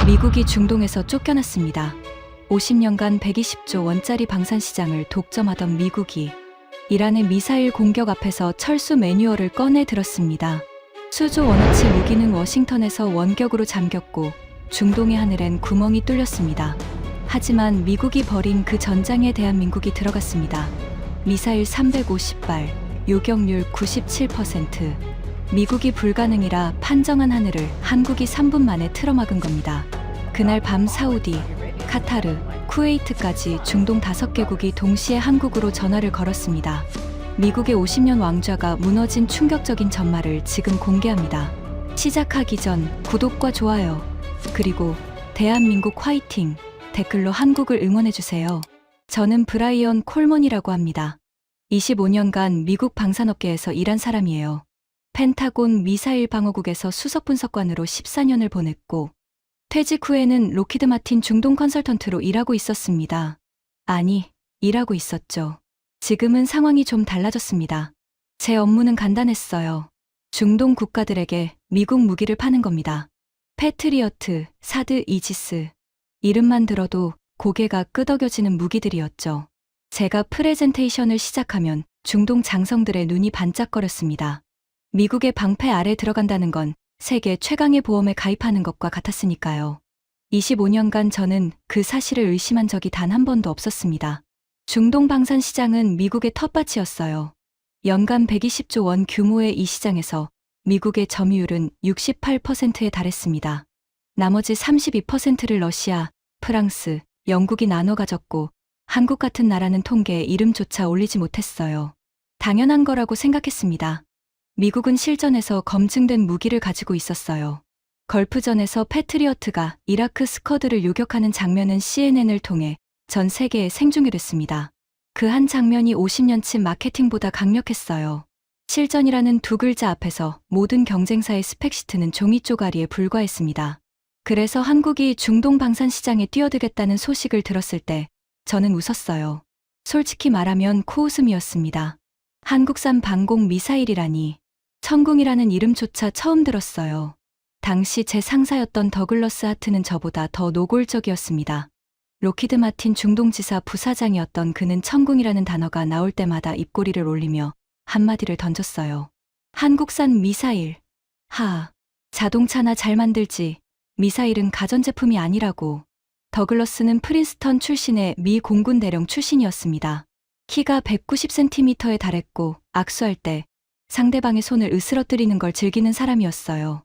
미국이 중동에서 쫓겨났습니다. 50년간 120조 원짜리 방산시장을 독점하던 미국이 이란의 미사일 공격 앞에서 철수 매뉴얼을 꺼내 들었습니다. 수조 원어치 무기는 워싱턴에서 원격으로 잠겼고 중동의 하늘엔 구멍이 뚫렸습니다. 하지만 미국이 벌인 그 전장에 대한민국이 들어갔습니다. 미사일 350발, 요격률 97%. 미국이 불가능이라 판정한 하늘을 한국이 3분 만에 틀어막은 겁니다. 그날 밤 사우디, 카타르, 쿠웨이트까지 중동 5개국이 동시에 한국으로 전화를 걸었습니다. 미국의 50년 왕좌가 무너진 충격적인 전말을 지금 공개합니다. 시작하기 전 구독과 좋아요, 그리고 대한민국 화이팅! 댓글로 한국을 응원해주세요. 저는 브라이언 콜먼이라고 합니다. 25년간 미국 방산업계에서 일한 사람이에요. 펜타곤 미사일 방어국에서 수석 분석관으로 14년을 보냈고 퇴직 후에는 로키드 마틴 중동 컨설턴트로 일하고 있었습니다. 아니, 일하고 있었죠. 지금은 상황이 좀 달라졌습니다. 제 업무는 간단했어요. 중동 국가들에게 미국 무기를 파는 겁니다. 패트리어트, 사드, 이지스. 이름만 들어도 고개가 끄덕여지는 무기들이었죠. 제가 프레젠테이션을 시작하면 중동 장성들의 눈이 반짝거렸습니다. 미국의 방패 아래 들어간다는 건 세계 최강의 보험에 가입하는 것과 같았으니까요. 25년간 저는 그 사실을 의심한 적이 단 한 번도 없었습니다. 중동 방산 시장은 미국의 텃밭이었어요. 연간 120조 원 규모의 이 시장에서 미국의 점유율은 68%에 달했습니다. 나머지 32%를 러시아, 프랑스, 영국이 나눠 가졌고 한국 같은 나라는 통계에 이름조차 올리지 못했어요. 당연한 거라고 생각했습니다. 미국은 실전에서 검증된 무기를 가지고 있었어요. 걸프전에서 패트리어트가 이라크 스커드를 요격하는 장면은 CNN을 통해 전 세계에 생중계됐습니다. 그 한 장면이 50년치 마케팅보다 강력했어요. 실전이라는 두 글자 앞에서 모든 경쟁사의 스펙시트는 종이 쪼가리에 불과했습니다. 그래서 한국이 중동 방산 시장에 뛰어들겠다는 소식을 들었을 때 저는 웃었어요. 솔직히 말하면 코웃음이었습니다. 한국산 방공 미사일이라니. 천궁이라는 이름조차 처음 들었어요. 당시 제 상사였던 더글러스 하트는 저보다 더 노골적이었습니다. 로키드 마틴 중동지사 부사장이었던 그는 천궁이라는 단어가 나올 때마다 입꼬리를 올리며 한마디를 던졌어요. 한국산 미사일. 자동차나 잘 만들지. 미사일은 가전제품이 아니라고. 더글러스는 프린스턴 출신의 미 공군 대령 출신이었습니다. 키가 190cm에 달했고 악수할 때 상대방의 손을 으스러뜨리는 걸 즐기는 사람이었어요.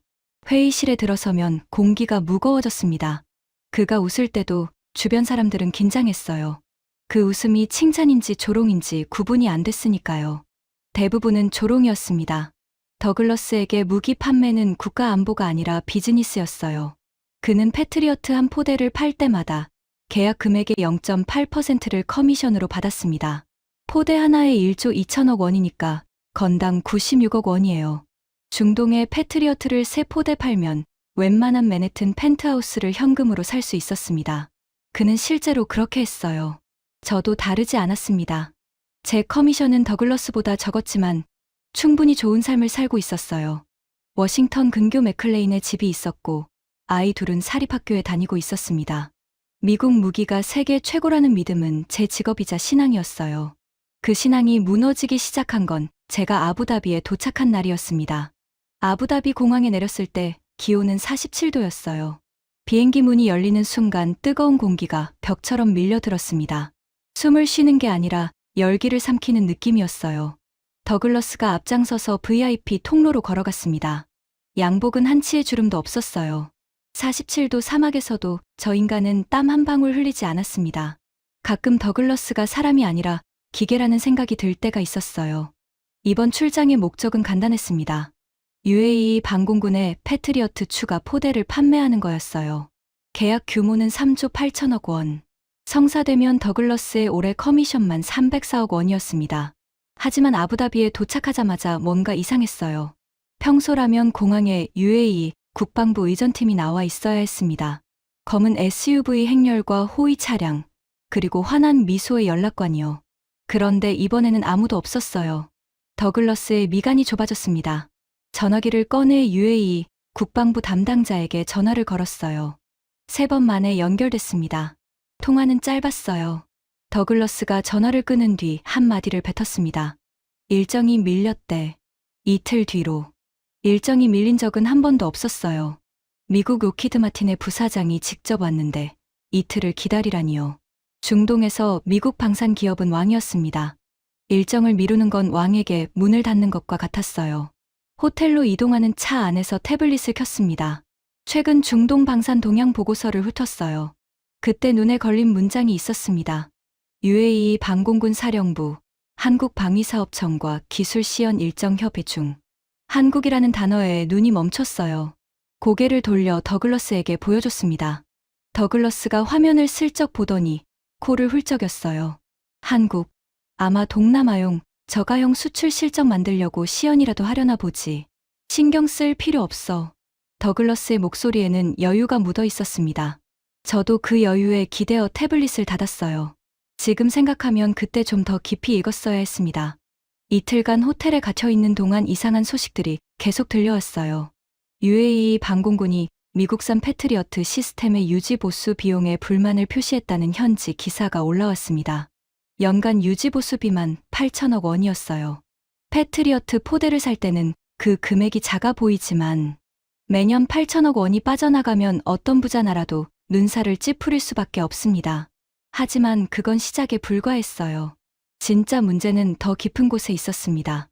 회의실에 들어서면 공기가 무거워졌습니다. 그가 웃을 때도 주변 사람들은 긴장했어요. 그 웃음이 칭찬인지 조롱인지 구분이 안 됐으니까요. 대부분은 조롱이었습니다. 더글러스에게 무기 판매는 국가 안보가 아니라 비즈니스였어요. 그는 패트리어트 한 포대를 팔 때마다 계약 금액의 0.8%를 커미션으로 받았습니다. 포대 하나에 1조 2천억 원이니까 건당 96억 원이에요. 중동에 패트리어트를 3포대 팔면 웬만한 맨해튼 펜트하우스를 현금으로 살 수 있었습니다. 그는 실제로 그렇게 했어요. 저도 다르지 않았습니다. 제 커미션은 더글러스보다 적었지만 충분히 좋은 삶을 살고 있었어요. 워싱턴 근교 맥클레인에 집이 있었고 아이 둘은 사립학교에 다니고 있었습니다. 미국 무기가 세계 최고라는 믿음은 제 직업이자 신앙이었어요. 그 신앙이 무너지기 시작한 건 제가 아부다비에 도착한 날이었습니다. 아부다비 공항에 내렸을 때 기온은 47도였어요. 비행기 문이 열리는 순간 뜨거운 공기가 벽처럼 밀려들었습니다. 숨을 쉬는 게 아니라 열기를 삼키는 느낌이었어요. 더글러스가 앞장서서 VIP 통로로 걸어갔습니다. 양복은 한 치의 주름도 없었어요. 47도 사막에서도 저 인간은 땀 한 방울 흘리지 않았습니다. 가끔 더글러스가 사람이 아니라 기계라는 생각이 들 때가 있었어요. 이번 출장의 목적은 간단했습니다. UAE 방공군에 패트리어트 추가 포대를 판매하는 거였어요. 계약 규모는 3조 8천억 원. 성사되면 더글러스의 올해 커미션만 304억 원이었습니다. 하지만 아부다비에 도착하자마자 뭔가 이상했어요. 평소라면 공항에 UAE 국방부 의전팀이 나와 있어야 했습니다. 검은 SUV 행렬과 호위 차량, 그리고 환한 미소의 연락관이요. 그런데 이번에는 아무도 없었어요. 더글러스의 미간이 좁아졌습니다. 전화기를 꺼내 UAE 국방부 담당자에게 전화를 걸었어요. 3번 만에 연결됐습니다. 통화는 짧았어요. 더글러스가 전화를 끊은 뒤 한마디를 뱉었습니다. 일정이 밀렸대. 이틀 뒤로. 일정이 밀린 적은 한 번도 없었어요. 미국 로키드 마틴의 부사장이 직접 왔는데 이틀을 기다리라니요. 중동에서 미국 방산 기업은 왕이었습니다. 일정을 미루는 건 왕에게 문을 닫는 것과 같았어요. 호텔로 이동하는 차 안에서 태블릿을 켰습니다. 최근 중동 방산 동향 보고서를 훑었어요. 그때 눈에 걸린 문장이 있었습니다. UAE 방공군 사령부, 한국방위사업청과 기술시연 일정 협의 중. 한국이라는 단어에 눈이 멈췄어요. 고개를 돌려 더글러스에게 보여줬습니다. 더글러스가 화면을 슬쩍 보더니 코를 훌쩍였어요. 한국, 아마 동남아용, 저가형 수출 실적 만들려고 시연이라도 하려나 보지. 신경 쓸 필요 없어. 더글러스의 목소리에는 여유가 묻어 있었습니다. 저도 그 여유에 기대어 태블릿을 닫았어요. 지금 생각하면 그때 좀 더 깊이 읽었어야 했습니다. 이틀간 호텔에 갇혀있는 동안 이상한 소식들이 계속 들려왔어요. UAE 방공군이 미국산 패트리어트 시스템의 유지 보수 비용에 불만을 표시했다는 현지 기사가 올라왔습니다. 연간 유지 보수비만 8천억 원이었어요. 패트리어트 포대를 살 때는 그 금액이 작아 보이지만 매년 8천억 원이 빠져나가면 어떤 부자 나라도 눈살을 찌푸릴 수밖에 없습니다. 하지만 그건 시작에 불과했어요. 진짜 문제는 더 깊은 곳에 있었습니다.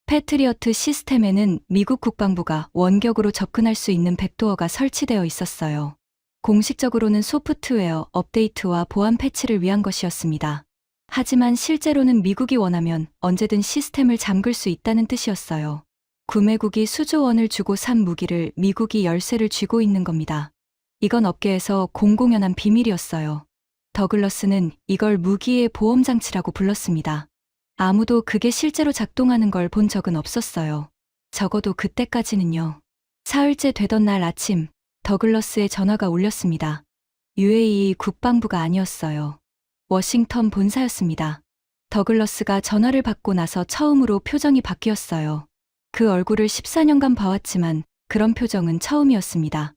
패트리어트 시스템에는 미국 국방부가 원격으로 접근할 수 있는 백도어가 설치되어 있었어요. 공식적으로는 소프트웨어 업데이트와 보안 패치를 위한 것이었습니다. 하지만 실제로는 미국이 원하면 언제든 시스템을 잠글 수 있다는 뜻이었어요. 구매국이 수조 원을 주고 산 무기를 미국이 열쇠를 쥐고 있는 겁니다. 이건 업계에서 공공연한 비밀이었어요. 더글러스는 이걸 무기의 보험장치라고 불렀습니다. 아무도 그게 실제로 작동하는 걸 본 적은 없었어요. 적어도 그때까지는요. 사흘째 되던 날 아침, 더글러스의 전화가 울렸습니다. UAE 국방부가 아니었어요. 워싱턴 본사였습니다. 더글러스가 전화를 받고 나서 처음으로 표정이 바뀌었어요. 그 얼굴을 14년간 봐왔지만 그런 표정은 처음이었습니다.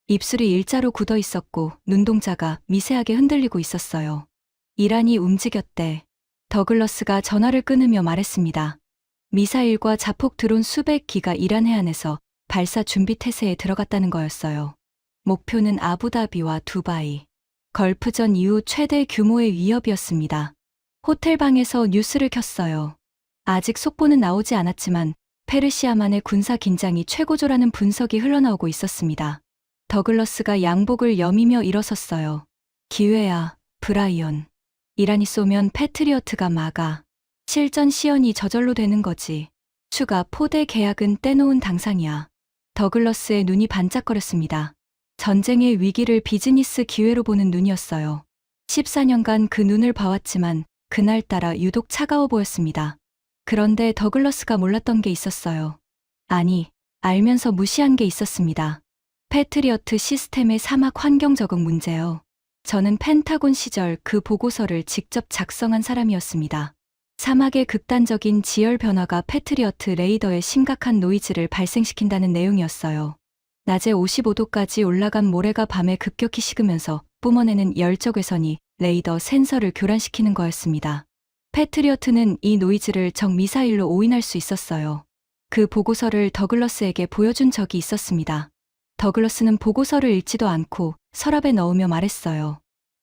입술이 일자로 굳어 있었고 눈동자가 미세하게 흔들리고 있었어요. 이란이 움직였대. 더글러스가 전화를 끊으며 말했습니다. 미사일과 자폭 드론 수백 기가 이란 해안에서 발사 준비 태세에 들어갔다는 거였어요. 목표는 아부다비와 두바이. 걸프전 이후 최대 규모의 위협이었습니다. 호텔 방에서 뉴스를 켰어요. 아직 속보는 나오지 않았지만 페르시아만의 군사 긴장이 최고조라는 분석이 흘러나오고 있었습니다. 더글러스가 양복을 여미며 일어섰어요. 기회야, 브라이언. 이란이 쏘면 패트리어트가 막아. 실전 시연이 저절로 되는 거지. 추가 포대 계약은 떼놓은 당상이야. 더글러스의 눈이 반짝거렸습니다. 전쟁의 위기를 비즈니스 기회로 보는 눈이었어요. 14년간 그 눈을 봐왔지만 그날따라 유독 차가워 보였습니다. 그런데 더글러스가 몰랐던 게 있었어요. 아니, 알면서 무시한 게 있었습니다. 패트리어트 시스템의 사막 환경 적응 문제요. 저는 펜타곤 시절 그 보고서를 직접 작성한 사람이었습니다. 사막의 극단적인 지열 변화가 패트리어트 레이더에 심각한 노이즈를 발생시킨다는 내용이었어요. 낮에 55도까지 올라간 모래가 밤에 급격히 식으면서 뿜어내는 열적 외선이 레이더 센서를 교란시키는 거였습니다. 패트리어트는 이 노이즈를 적 미사일로 오인할 수 있었어요. 그 보고서를 더글러스에게 보여준 적이 있었습니다. 더글러스는 보고서를 읽지도 않고 서랍에 넣으며 말했어요.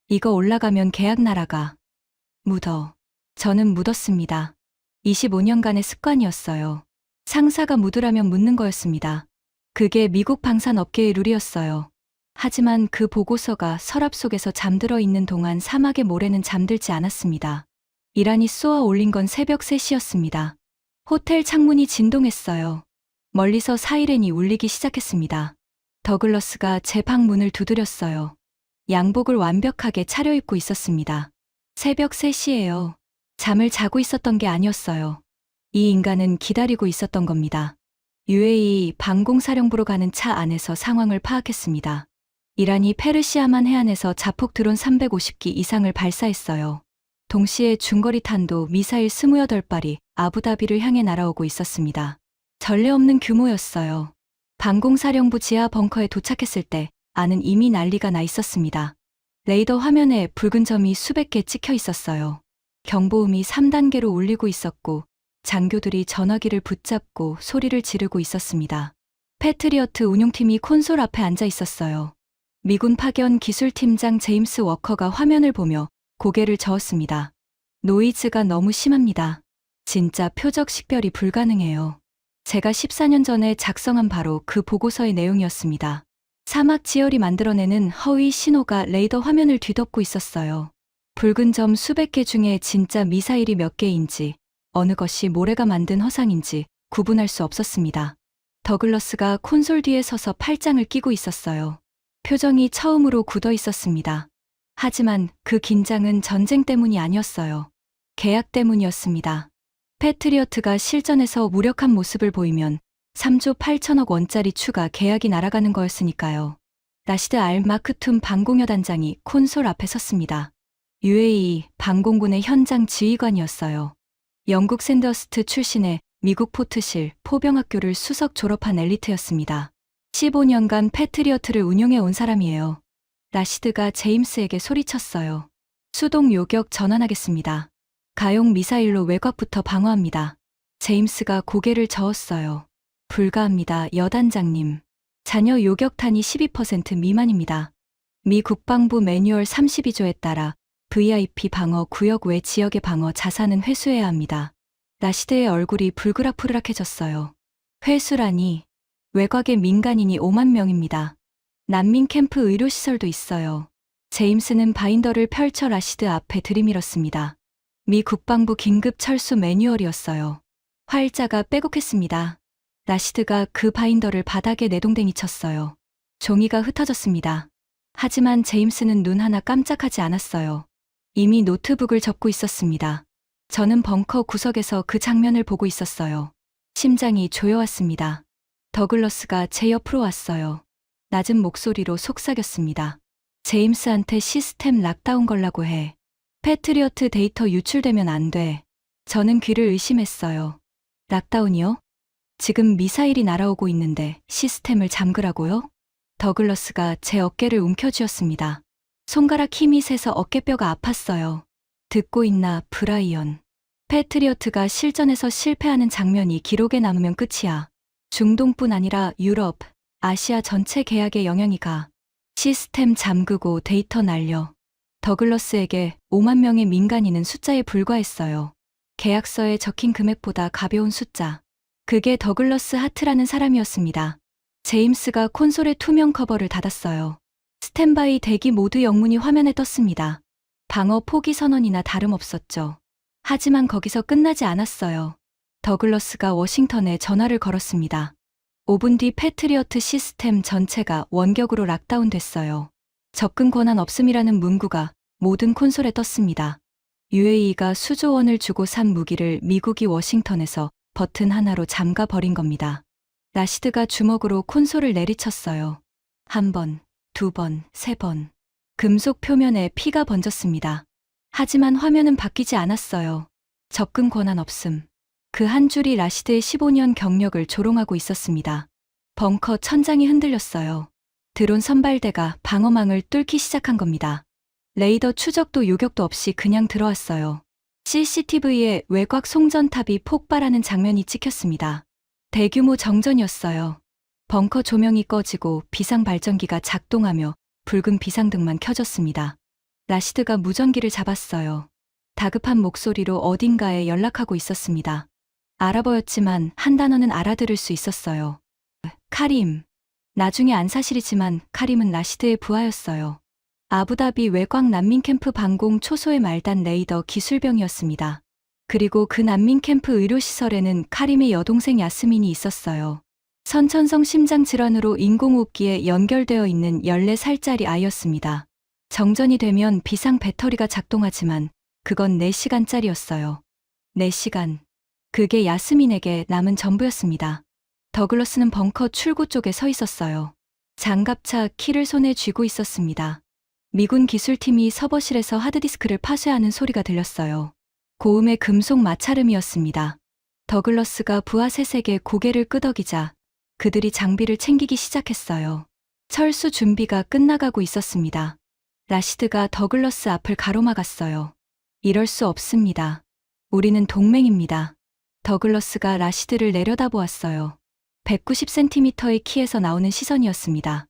이거 올라가면 계약 날아가. 묻어. 저는 묻었습니다. 25년간의 습관이었어요. 상사가 묻으라면 묻는 거였습니다. 그게 미국 방산업계의 룰이었어요. 하지만 그 보고서가 서랍 속에서 잠들어 있는 동안 사막의 모래는 잠들지 않았습니다. 이란이 쏘아 올린 건 새벽 3시였습니다. 호텔 창문이 진동했어요. 멀리서 사이렌이 울리기 시작했습니다. 더글러스가 제 방 문을 두드렸어요. 양복을 완벽하게 차려입고 있었습니다. 새벽 3시예요. 잠을 자고 있었던 게 아니었어요. 이 인간은 기다리고 있었던 겁니다. UAE 방공사령부로 가는 차 안에서 상황을 파악했습니다. 이란이 페르시아만 해안에서 자폭 드론 350기 이상을 발사했어요. 동시에 중거리 탄도 미사일 28발이 아부다비를 향해 날아오고 있었습니다. 전례 없는 규모였어요. 방공사령부 지하 벙커에 도착했을 때 안은 이미 난리가 나 있었습니다. 레이더 화면에 붉은 점이 수백 개 찍혀 있었어요. 경보음이 3단계로 울리고 있었고 장교들이 전화기를 붙잡고 소리를 지르고 있었습니다. 패트리어트 운용팀이 콘솔 앞에 앉아 있었어요. 미군 파견 기술팀장 제임스 워커가 화면을 보며 고개를 저었습니다. 노이즈가 너무 심합니다. 진짜 표적 식별이 불가능해요. 제가 14년 전에 작성한 바로 그 보고서의 내용이었습니다. 사막 지열이 만들어내는 허위 신호가 레이더 화면을 뒤덮고 있었어요. 붉은 점 수백 개 중에 진짜 미사일이 몇 개인지, 어느 것이 모래가 만든 허상인지 구분할 수 없었습니다. 더글러스가 콘솔 뒤에 서서 팔짱을 끼고 있었어요. 표정이 처음으로 굳어 있었습니다. 하지만 그 긴장은 전쟁 때문이 아니었어요. 계약 때문이었습니다. 패트리어트가 실전에서 무력한 모습을 보이면 3조 8천억 원짜리 추가 계약이 날아가는 거였으니까요. 라시드 알 마크툼 방공여 단장이 콘솔 앞에 섰습니다. UAE 방공군의 현장 지휘관이었어요. 영국 샌더스트 출신의 미국 포트실 포병학교를 수석 졸업한 엘리트였습니다. 15년간 패트리어트를 운용해 온 사람이에요. 라시드가 제임스에게 소리쳤어요. 수동 요격 전환하겠습니다. 가용 미사일로 외곽부터 방어합니다. 제임스가 고개를 저었어요. 불가합니다, 여단장님. 잔여 요격탄이 12% 미만입니다. 미 국방부 매뉴얼 32조에 따라 VIP 방어 구역 외 지역의 방어 자산은 회수해야 합니다. 라시드의 얼굴이 불그락푸르락해졌어요. 회수라니. 외곽의 민간인이 5만 명입니다. 난민 캠프 의료시설도 있어요. 제임스는 바인더를 펼쳐 라시드 앞에 들이밀었습니다. 미 국방부 긴급 철수 매뉴얼이었어요. 활자가 빼곡했습니다. 라시드가 그 바인더를 바닥에 내동댕이 쳤어요. 종이가 흩어졌습니다. 하지만 제임스는 눈 하나 깜짝하지 않았어요. 이미 노트북을 접고 있었습니다. 저는 벙커 구석에서 그 장면을 보고 있었어요. 심장이 조여왔습니다. 더글러스가 제 옆으로 왔어요. 낮은 목소리로 속삭였습니다. 제임스한테 시스템 락다운 걸라고 해. 패트리어트 데이터 유출되면 안 돼. 저는 귀를 의심했어요. 락다운이요? 지금 미사일이 날아오고 있는데 시스템을 잠그라고요? 더글러스가 제 어깨를 움켜쥐었습니다. 손가락 힘이 세서 어깨뼈가 아팠어요. 듣고 있나, 브라이언. 패트리어트가 실전에서 실패하는 장면이 기록에 남으면 끝이야. 중동뿐 아니라 유럽, 아시아 전체 계약에 영향이 가. 시스템 잠그고 데이터 날려. 더글러스에게 5만 명의 민간인은 숫자에 불과했어요. 계약서에 적힌 금액보다 가벼운 숫자. 그게 더글러스 하트라는 사람이었습니다. 제임스가 콘솔의 투명 커버를 닫았어요. 스탠바이 대기 모드 영문이 화면에 떴습니다. 방어 포기 선언이나 다름없었죠. 하지만 거기서 끝나지 않았어요. 더글러스가 워싱턴에 전화를 걸었습니다. 5분 뒤 패트리어트 시스템 전체가 원격으로 락다운 됐어요. 접근 권한 없음이라는 문구가 모든 콘솔에 떴습니다. UAE가 수조 원을 주고 산 무기를 미국이 워싱턴에서 버튼 하나로 잠가 버린 겁니다. 라시드가 주먹으로 콘솔을 내리쳤어요. 한 번, 두 번, 세 번. 금속 표면에 피가 번졌습니다. 하지만 화면은 바뀌지 않았어요. 접근 권한 없음. 그 한 줄이 라시드의 15년 경력을 조롱하고 있었습니다. 벙커 천장이 흔들렸어요. 드론 선발대가 방어망을 뚫기 시작한 겁니다. 레이더 추적도 요격도 없이 그냥 들어왔어요. CCTV에 외곽 송전탑이 폭발하는 장면이 찍혔습니다. 대규모 정전이었어요. 벙커 조명이 꺼지고 비상 발전기가 작동하며 붉은 비상등만 켜졌습니다. 라시드가 무전기를 잡았어요. 다급한 목소리로 어딘가에 연락하고 있었습니다. 아랍어였지만 한 단어는 알아들을 수 있었어요. 카림. 나중에 안 사실이지만 카림은 라시드의 부하였어요. 아부다비 외곽 난민 캠프 방공 초소의 말단 레이더 기술병이었습니다. 그리고 그 난민 캠프 의료시설에는 카림의 여동생 야스민이 있었어요. 선천성 심장 질환으로 인공호흡기에 연결되어 있는 14살짜리 아이였습니다. 정전이 되면 비상 배터리가 작동하지만 그건 4시간짜리였어요. 4시간. 그게 야스민에게 남은 전부였습니다. 더글러스는 벙커 출구 쪽에 서 있었어요. 장갑차 키를 손에 쥐고 있었습니다. 미군 기술팀이 서버실에서 하드디스크를 파쇄하는 소리가 들렸어요. 고음의 금속 마찰음이었습니다. 더글러스가 부하 셋에게 고개를 끄덕이자 그들이 장비를 챙기기 시작했어요. 철수 준비가 끝나가고 있었습니다. 라시드가 더글러스 앞을 가로막았어요. 이럴 수 없습니다. 우리는 동맹입니다. 더글러스가 라시드를 내려다보았어요. 190cm의 키에서 나오는 시선이었습니다.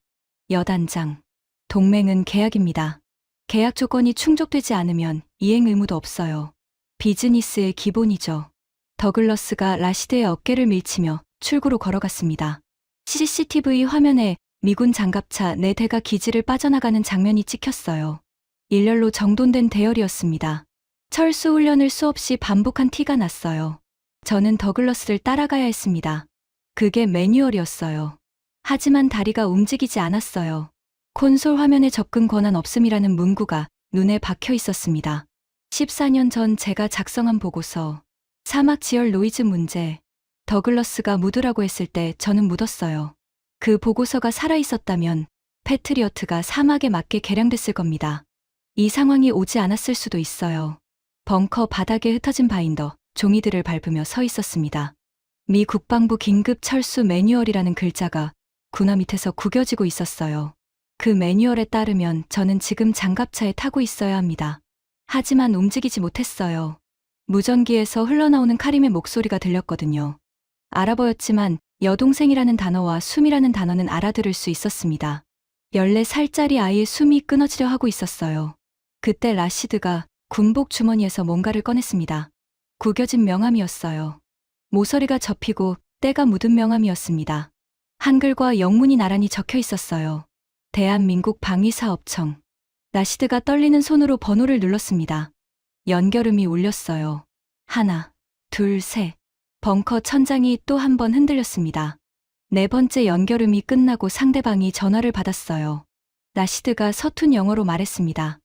여단장. 동맹은 계약입니다. 계약 조건이 충족되지 않으면 이행 의무도 없어요. 비즈니스의 기본이죠. 더글러스가 라시드의 어깨를 밀치며 출구로 걸어갔습니다. CCTV 화면에 미군 장갑차 4대가 기지를 빠져나가는 장면이 찍혔어요. 일렬로 정돈된 대열이었습니다. 철수 훈련을 수없이 반복한 티가 났어요. 저는 더글러스를 따라가야 했습니다. 그게 매뉴얼이었어요. 하지만 다리가 움직이지 않았어요. 콘솔 화면에 접근 권한 없음이라는 문구가 눈에 박혀 있었습니다. 14년 전 제가 작성한 보고서, 사막 지열 노이즈 문제, 더글러스가 묻으라고 했을 때 저는 묻었어요. 그 보고서가 살아있었다면 패트리어트가 사막에 맞게 개량됐을 겁니다. 이 상황이 오지 않았을 수도 있어요. 벙커 바닥에 흩어진 바인더, 종이들을 밟으며 서 있었습니다. 미 국방부 긴급 철수 매뉴얼이라는 글자가 군화 밑에서 구겨지고 있었어요. 그 매뉴얼에 따르면 저는 지금 장갑차에 타고 있어야 합니다. 하지만 움직이지 못했어요. 무전기에서 흘러나오는 카림의 목소리가 들렸거든요. 알아 보였지만 여동생이라는 단어와 숨이라는 단어는 알아들을 수 있었습니다. 14살짜리 아이의 숨이 끊어지려 하고 있었어요. 그때 라시드가 군복 주머니에서 뭔가를 꺼냈습니다. 구겨진 명함이었어요. 모서리가 접히고 때가 묻은 명함이었습니다. 한글과 영문이 나란히 적혀 있었어요. 대한민국 방위사업청. 라시드가 떨리는 손으로 번호를 눌렀습니다. 연결음이 울렸어요. 하나, 둘, 셋. 벙커 천장이 또 한 번 흔들렸습니다. 4번째 연결음이 끝나고 상대방이 전화를 받았어요. 라시드가 서툰 영어로 말했습니다.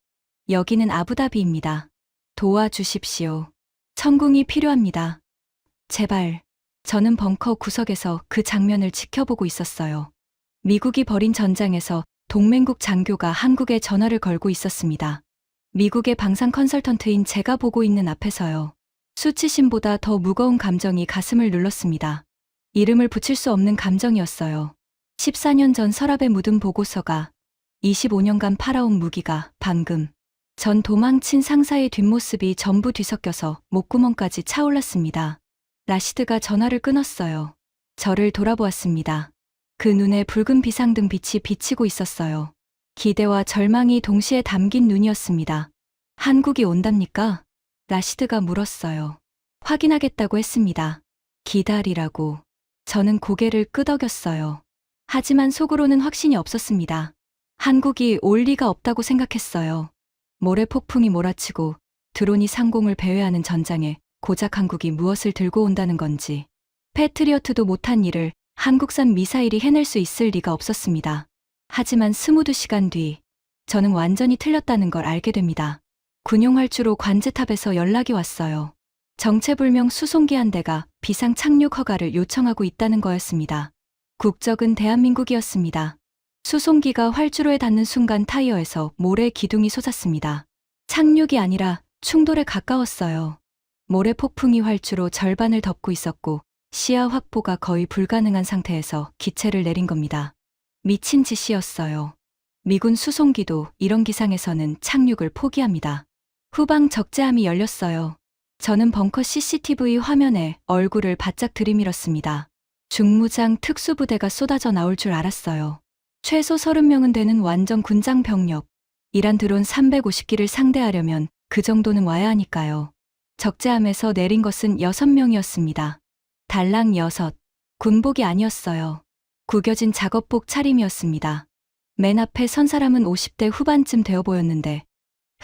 여기는 아부다비입니다. 도와주십시오. 천궁이 필요합니다. 제발. 저는 벙커 구석에서 그 장면을 지켜보고 있었어요. 미국이 벌인 전장에서 동맹국 장교가 한국에 전화를 걸고 있었습니다. 미국의 방산 컨설턴트인 제가 보고 있는 앞에서요. 수치심보다 더 무거운 감정이 가슴을 눌렀습니다. 이름을 붙일 수 없는 감정이었어요. 14년 전 서랍에 묻은 보고서가, 25년간 팔아온 무기가 방금, 전 도망친 상사의 뒷모습이 전부 뒤섞여서 목구멍까지 차올랐습니다. 라시드가 전화를 끊었어요. 저를 돌아보았습니다. 그 눈에 붉은 비상등 빛이 비치고 있었어요. 기대와 절망이 동시에 담긴 눈이었습니다. 한국이 온답니까? 라시드가 물었어요. 확인하겠다고 했습니다. 기다리라고. 저는 고개를 끄덕였어요. 하지만 속으로는 확신이 없었습니다. 한국이 올 리가 없다고 생각했어요. 모래 폭풍이 몰아치고 드론이 상공을 배회하는 전장에 고작 한국이 무엇을 들고 온다는 건지, 패트리어트도 못한 일을 한국산 미사일이 해낼 수 있을 리가 없었습니다. 하지만 22시간 뒤, 저는 완전히 틀렸다는 걸 알게 됩니다. 군용활주로 관제탑에서 연락이 왔어요. 정체불명 수송기 한 대가 비상 착륙 허가를 요청하고 있다는 거였습니다. 국적은 대한민국이었습니다. 수송기가 활주로에 닿는 순간 타이어에서 모래 기둥이 솟았습니다. 착륙이 아니라 충돌에 가까웠어요. 모래 폭풍이 활주로 절반을 덮고 있었고 시야 확보가 거의 불가능한 상태에서 기체를 내린 겁니다. 미친 짓이었어요. 미군 수송기도 이런 기상에서는 착륙을 포기합니다. 후방 적재함이 열렸어요. 저는 벙커 CCTV 화면에 얼굴을 바짝 들이밀었습니다. 중무장 특수부대가 쏟아져 나올 줄 알았어요. 최소 30명은 되는 완전 군장 병력. 이란 드론 350기를 상대하려면 그 정도는 와야 하니까요. 적재함에서 내린 것은 6명이었습니다. 달랑 6. 군복이 아니었어요. 구겨진 작업복 차림이었습니다. 맨 앞에 선 사람은 50대 후반쯤 되어 보였는데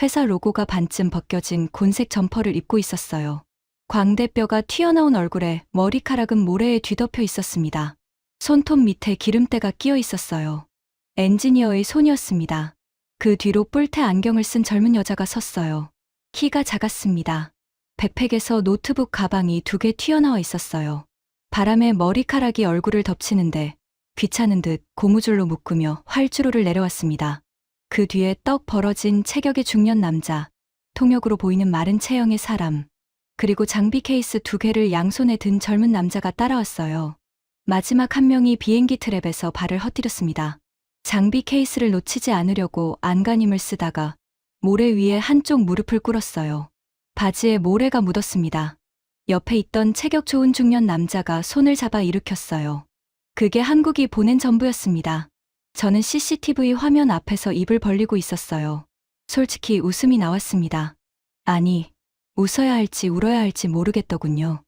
회사 로고가 반쯤 벗겨진 곤색 점퍼를 입고 있었어요. 광대뼈가 튀어나온 얼굴에 머리카락은 모래에 뒤덮여 있었습니다. 손톱 밑에 기름때가 끼어 있었어요. 엔지니어의 손이었습니다. 그 뒤로 뿔테 안경을 쓴 젊은 여자가 섰어요. 키가 작았습니다. 백팩에서 노트북 가방이 2개 튀어나와 있었어요. 바람에 머리카락이 얼굴을 덮치는데 귀찮은 듯 고무줄로 묶으며 활주로를 내려왔습니다. 그 뒤에 떡 벌어진 체격의 중년 남자, 통역으로 보이는 마른 체형의 사람, 그리고 장비 케이스 2개를 양손에 든 젊은 남자가 따라왔어요. 마지막 한 명이 비행기 트랩에서 발을 헛디뎠습니다. 장비 케이스를 놓치지 않으려고 안간힘을 쓰다가 모래 위에 한쪽 무릎을 꿇었어요. 바지에 모래가 묻었습니다. 옆에 있던 체격 좋은 중년 남자가 손을 잡아 일으켰어요. 그게 한국이 보낸 전부였습니다. 저는 CCTV 화면 앞에서 입을 벌리고 있었어요. 솔직히 웃음이 나왔습니다. 아니, 웃어야 할지 울어야 할지 모르겠더군요.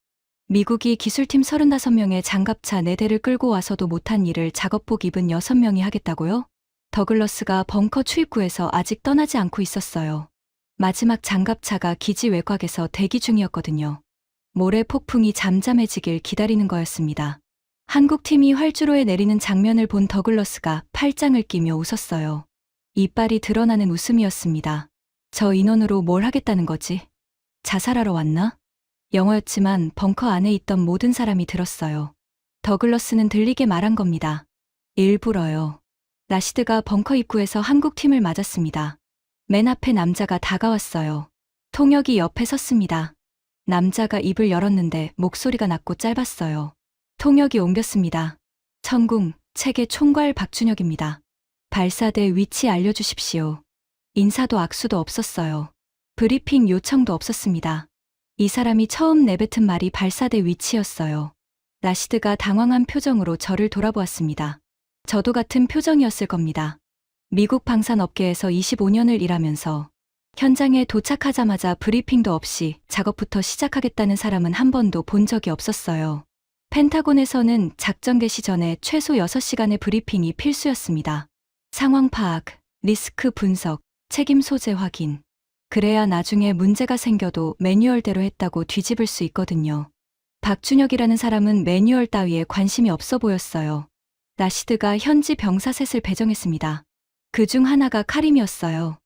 미국이 기술팀 35명의 장갑차 4대를 끌고 와서도 못한 일을 작업복 입은 6명이 하겠다고요? 더글러스가 벙커 출입구에서 아직 떠나지 않고 있었어요. 마지막 장갑차가 기지 외곽에서 대기 중이었거든요. 모래 폭풍이 잠잠해지길 기다리는 거였습니다. 한국팀이 활주로에 내리는 장면을 본 더글러스가 팔짱을 끼며 웃었어요. 이빨이 드러나는 웃음이었습니다. 저 인원으로 뭘 하겠다는 거지? 자살하러 왔나? 영어였지만 벙커 안에 있던 모든 사람이 들었어요. 더글러스는 들리게 말한 겁니다. 일부러요. 라시드가 벙커 입구에서 한국팀을 맞았습니다. 맨 앞에 남자가 다가왔어요. 통역이 옆에 섰습니다. 남자가 입을 열었는데 목소리가 낮고 짧았어요. 통역이 옮겼습니다. 천궁, 책의 총괄 박준혁입니다. 발사대 위치 알려주십시오. 인사도 악수도 없었어요. 브리핑 요청도 없었습니다. 이 사람이 처음 내뱉은 말이 발사대 위치였어요. 라시드가 당황한 표정으로 저를 돌아보았습니다. 저도 같은 표정이었을 겁니다. 미국 방산업계에서 25년을 일하면서 현장에 도착하자마자 브리핑도 없이 작업부터 시작하겠다는 사람은 한 번도 본 적이 없었어요. 펜타곤에서는 작전 개시 전에 최소 6시간의 브리핑이 필수였습니다. 상황 파악, 리스크 분석, 책임 소재 확인. 그래야 나중에 문제가 생겨도 매뉴얼대로 했다고 뒤집을 수 있거든요. 박준혁이라는 사람은 매뉴얼 따위에 관심이 없어 보였어요. 라시드가 현지 병사 셋을 배정했습니다. 그중 하나가 카림이었어요.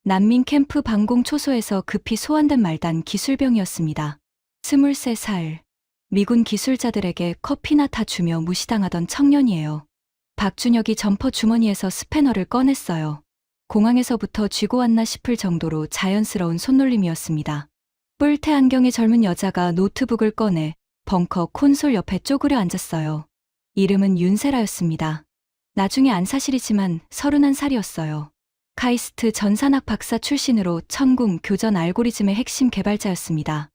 난민 캠프 방공 초소에서 급히 소환된 말단 기술병이었습니다. 23살. 미군 기술자들에게 커피나 타 주며 무시당하던 청년이에요. 박준혁이 점퍼 주머니에서 스패너를 꺼냈어요. 공항에서부터 쥐고 왔나 싶을 정도로 자연스러운 손놀림이었습니다. 뿔테 안경의 젊은 여자가 노트북을 꺼내 벙커 콘솔 옆에 쪼그려 앉았어요. 이름은 윤세라였습니다. 나중에 안 사실이지만 31살이었어요. 카이스트 전산학 박사 출신으로 천궁 교전 알고리즘의 핵심 개발자였습니다.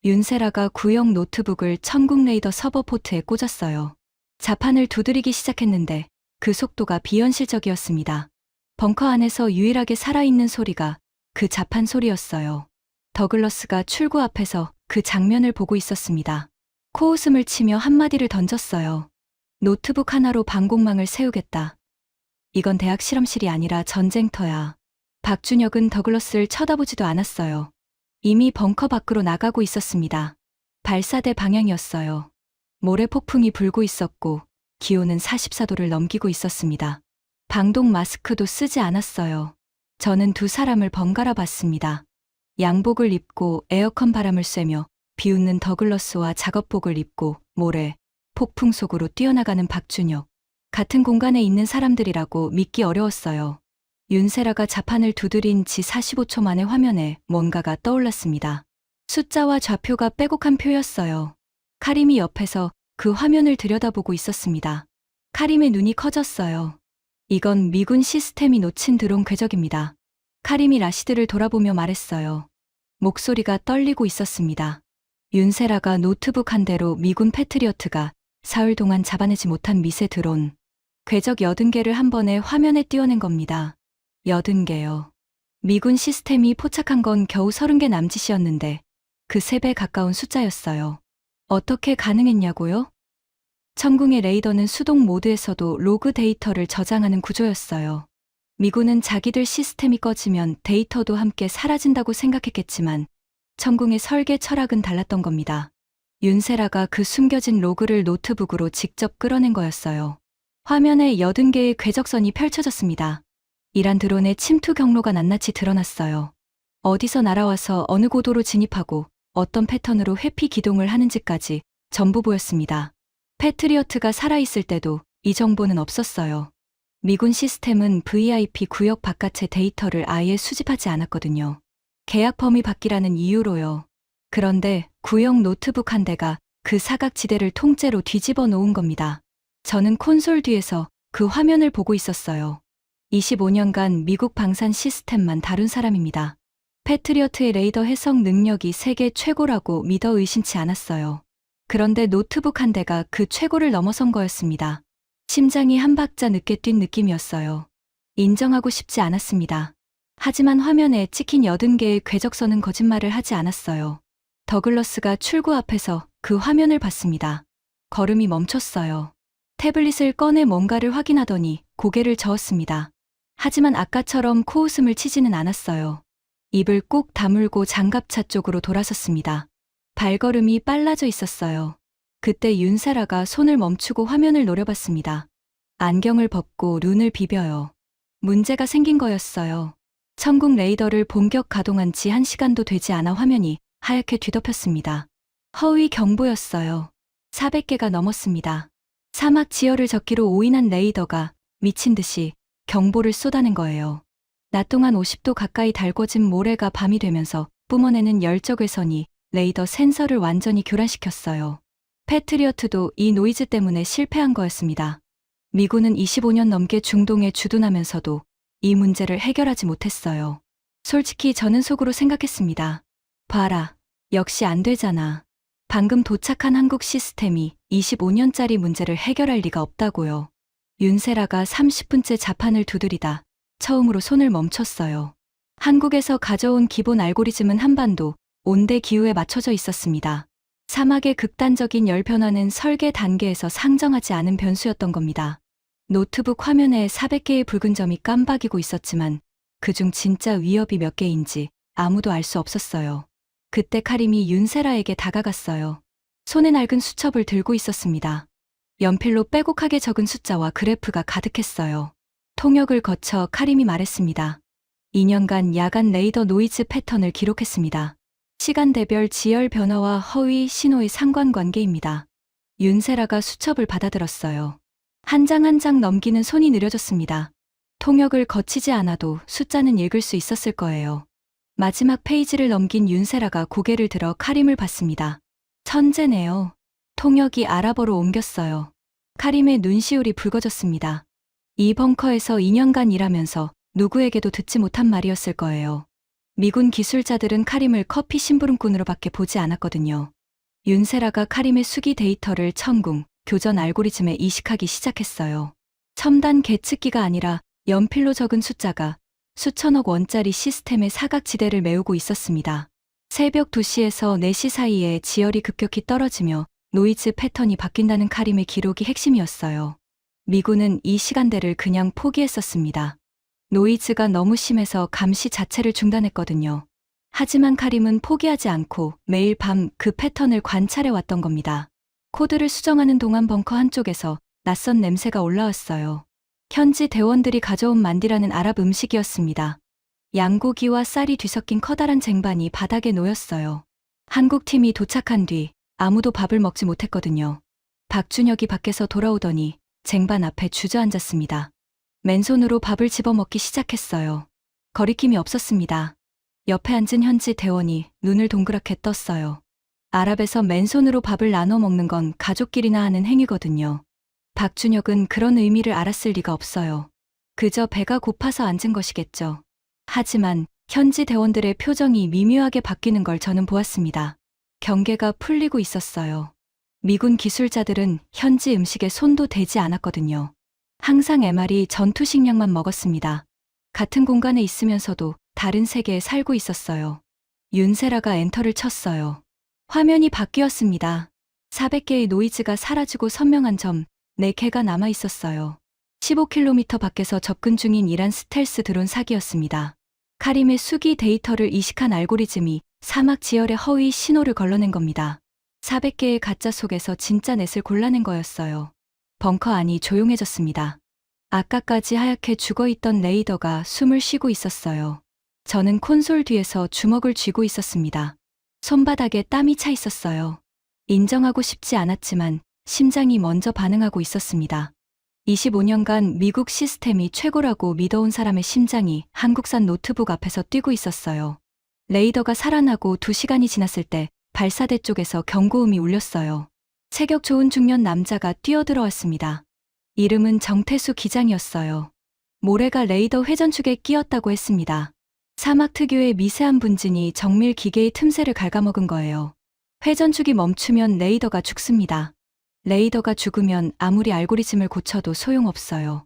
윤세라가 구형 노트북을 천궁 레이더 서버 포트에 꽂았어요. 자판을 두드리기 시작했는데 그 속도가 비현실적이었습니다. 벙커 안에서 유일하게 살아있는 소리가 그 자판 소리였어요. 더글러스가 출구 앞에서 그 장면을 보고 있었습니다. 코웃음을 치며 한마디를 던졌어요. 노트북 하나로 방공망을 세우겠다. 이건 대학 실험실이 아니라 전쟁터야. 박준혁은 더글러스를 쳐다보지도 않았어요. 이미 벙커 밖으로 나가고 있었습니다. 발사대 방향이었어요. 모래 폭풍이 불고 있었고 기온은 44도를 넘기고 있었습니다. 방독 마스크도 쓰지 않았어요. 저는 두 사람을 번갈아 봤습니다. 양복을 입고 에어컨 바람을 쐬며 비웃는 더글러스와 작업복을 입고 모래, 폭풍 속으로 뛰어나가는 박준혁. 같은 공간에 있는 사람들이라고 믿기 어려웠어요. 윤세라가 자판을 두드린 지 45초 만에 화면에 뭔가가 떠올랐습니다. 숫자와 좌표가 빼곡한 표였어요. 카림이 옆에서 그 화면을 들여다보고 있었습니다. 카림의 눈이 커졌어요. 이건 미군 시스템이 놓친 드론 궤적입니다. 카림이 라시드를 돌아보며 말했어요. 목소리가 떨리고 있었습니다. 윤세라가 노트북 한 대로 미군 패트리어트가 사흘 동안 잡아내지 못한 미세 드론. 궤적 80개를 한 번에 화면에 띄워낸 겁니다. 80개요. 미군 시스템이 포착한 건 겨우 30개 남짓이었는데 그 3배 가까운 숫자였어요. 어떻게 가능했냐고요? 천궁의 레이더는 수동 모드에서도 로그 데이터를 저장하는 구조였어요. 미군은 자기들 시스템이 꺼지면 데이터도 함께 사라진다고 생각했겠지만 천궁의 설계 철학은 달랐던 겁니다. 윤세라가 그 숨겨진 로그를 노트북으로 직접 끌어낸 거였어요. 화면에 80개의 궤적선이 펼쳐졌습니다. 이란 드론의 침투 경로가 낱낱이 드러났어요. 어디서 날아와서 어느 고도로 진입하고 어떤 패턴으로 회피 기동을 하는지까지 전부 보였습니다. 패트리어트가 살아있을 때도 이 정보는 없었어요. 미군 시스템은 VIP 구역 바깥의 데이터를 아예 수집하지 않았거든요. 계약 범위 밖이라는 이유로요. 그런데 구형 노트북 한 대가 그 사각지대를 통째로 뒤집어 놓은 겁니다. 저는 콘솔 뒤에서 그 화면을 보고 있었어요. 25년간 미국 방산 시스템만 다룬 사람입니다. 패트리어트의 레이더 해석 능력이 세계 최고라고 믿어 의심치 않았어요. 그런데 노트북 한 대가 그 최고를 넘어선 거였습니다. 심장이 한 박자 늦게 뛴 느낌이었어요. 인정하고 싶지 않았습니다. 하지만 화면에 찍힌 80개의 궤적선은 거짓말을 하지 않았어요. 더글러스가 출구 앞에서 그 화면을 봤습니다. 걸음이 멈췄어요. 태블릿을 꺼내 뭔가를 확인하더니 고개를 저었습니다. 하지만 아까처럼 코웃음을 치지는 않았어요. 입을 꾹 다물고 장갑차 쪽으로 돌아섰습니다. 발걸음이 빨라져 있었어요. 그때 윤세라가 손을 멈추고 화면을 노려봤습니다. 안경을 벗고 눈을 비벼요. 문제가 생긴 거였어요. 천국 레이더를 본격 가동한 지 1시간도 되지 않아 화면이 하얗게 뒤덮였습니다. 허위 경보였어요. 400개가 넘었습니다. 사막 지열을 적기로 오인한 레이더가 미친 듯이 경보를 쏟아낸 거예요. 낮 동안 50도 가까이 달궈진 모래가 밤이 되면서 뿜어내는 열적 외선이 레이더 센서를 완전히 교란시켰어요. 패트리어트도 이 노이즈 때문에 실패한 거였습니다. 미군은 25년 넘게 중동에 주둔하면서도 이 문제를 해결하지 못했어요. 솔직히 저는 속으로 생각했습니다. 봐라, 역시 안 되잖아. 방금 도착한 한국 시스템이 25년짜리 문제를 해결할 리가 없다고요. 윤세라가 30분째 자판을 두드리다 처음으로 손을 멈췄어요. 한국에서 가져온 기본 알고리즘은 한반도 온대 기후에 맞춰져 있었습니다. 사막의 극단적인 열 변화는 설계 단계에서 상정하지 않은 변수였던 겁니다. 노트북 화면에 400개의 붉은 점이 깜박이고 있었지만 그중 진짜 위협이 몇 개인지 아무도 알 수 없었어요. 그때 카림이 윤세라에게 다가갔어요. 손에 낡은 수첩을 들고 있었습니다. 연필로 빼곡하게 적은 숫자와 그래프가 가득했어요. 통역을 거쳐 카림이 말했습니다. 2년간 야간 레이더 노이즈 패턴을 기록했습니다. 시간대별 지열 변화와 허위 신호의 상관관계입니다. 윤세라가 수첩을 받아들었어요. 한 장 한 장 넘기는 손이 느려졌습니다. 통역을 거치지 않아도 숫자는 읽을 수 있었을 거예요. 마지막 페이지를 넘긴 윤세라가 고개를 들어 카림을 봤습니다. 천재네요. 통역이 아랍어로 옮겼어요. 카림의 눈시울이 붉어졌습니다. 이 벙커에서 2년간 일하면서 누구에게도 듣지 못한 말이었을 거예요. 미군 기술자들은 카림을 커피 심부름꾼으로밖에 보지 않았거든요. 윤세라가 카림의 수기 데이터를 천궁, 교전 알고리즘에 이식하기 시작했어요. 첨단 계측기가 아니라 연필로 적은 숫자가 수천억 원짜리 시스템의 사각지대를 메우고 있었습니다. 새벽 2시에서 4시 사이에 지열이 급격히 떨어지며 노이즈 패턴이 바뀐다는 카림의 기록이 핵심이었어요. 미군은 이 시간대를 그냥 포기했었습니다. 노이즈가 너무 심해서 감시 자체를 중단했거든요. 하지만 카림은 포기하지 않고 매일 밤 그 패턴을 관찰해 왔던 겁니다. 코드를 수정하는 동안 벙커 한쪽에서 낯선 냄새가 올라왔어요. 현지 대원들이 가져온 만디라는 아랍 음식이었습니다. 양고기와 쌀이 뒤섞인 커다란 쟁반이 바닥에 놓였어요. 한국 팀이 도착한 뒤 아무도 밥을 먹지 못했거든요. 박준혁이 밖에서 돌아오더니 쟁반 앞에 주저앉았습니다. 맨손으로 밥을 집어먹기 시작했어요. 거리낌이 없었습니다. 옆에 앉은 현지 대원이 눈을 동그랗게 떴어요. 아랍에서 맨손으로 밥을 나눠 먹는 건 가족끼리나 하는 행위거든요. 박준혁은 그런 의미를 알았을 리가 없어요. 그저 배가 고파서 앉은 것이겠죠. 하지만 현지 대원들의 표정이 미묘하게 바뀌는 걸 저는 보았습니다. 경계가 풀리고 있었어요. 미군 기술자들은 현지 음식에 손도 대지 않았거든요. 항상 MR이 전투 식량만 먹었습니다. 같은 공간에 있으면서도 다른 세계에 살고 있었어요. 윤세라가 엔터를 쳤어요. 화면이 바뀌었습니다. 400개의 노이즈가 사라지고 선명한 점 4개가 남아 있었어요. 15km 밖에서 접근 중인 이란 스텔스 드론 사기였습니다. 카림의 수기 데이터를 이식한 알고리즘이 사막 지열의 허위 신호를 걸러낸 겁니다. 400개의 가짜 속에서 진짜 넷을 골라낸 거였어요. 벙커 안이 조용해졌습니다. 아까까지 하얗게 죽어있던 레이더가 숨을 쉬고 있었어요. 저는 콘솔 뒤에서 주먹을 쥐고 있었습니다. 손바닥에 땀이 차 있었어요. 인정하고 싶지 않았지만 심장이 먼저 반응하고 있었습니다. 25년간 미국 시스템이 최고라고 믿어온 사람의 심장이 한국산 노트북 앞에서 뛰고 있었어요. 레이더가 살아나고 2시간이 지났을 때 발사대 쪽에서 경고음이 울렸어요. 체격 좋은 중년 남자가 뛰어들어왔습니다. 이름은 정태수 기장이었어요. 모래가 레이더 회전축에 끼었다고 했습니다. 사막 특유의 미세한 분진이 정밀 기계의 틈새를 갉아먹은 거예요. 회전축이 멈추면 레이더가 죽습니다. 레이더가 죽으면 아무리 알고리즘을 고쳐도 소용없어요.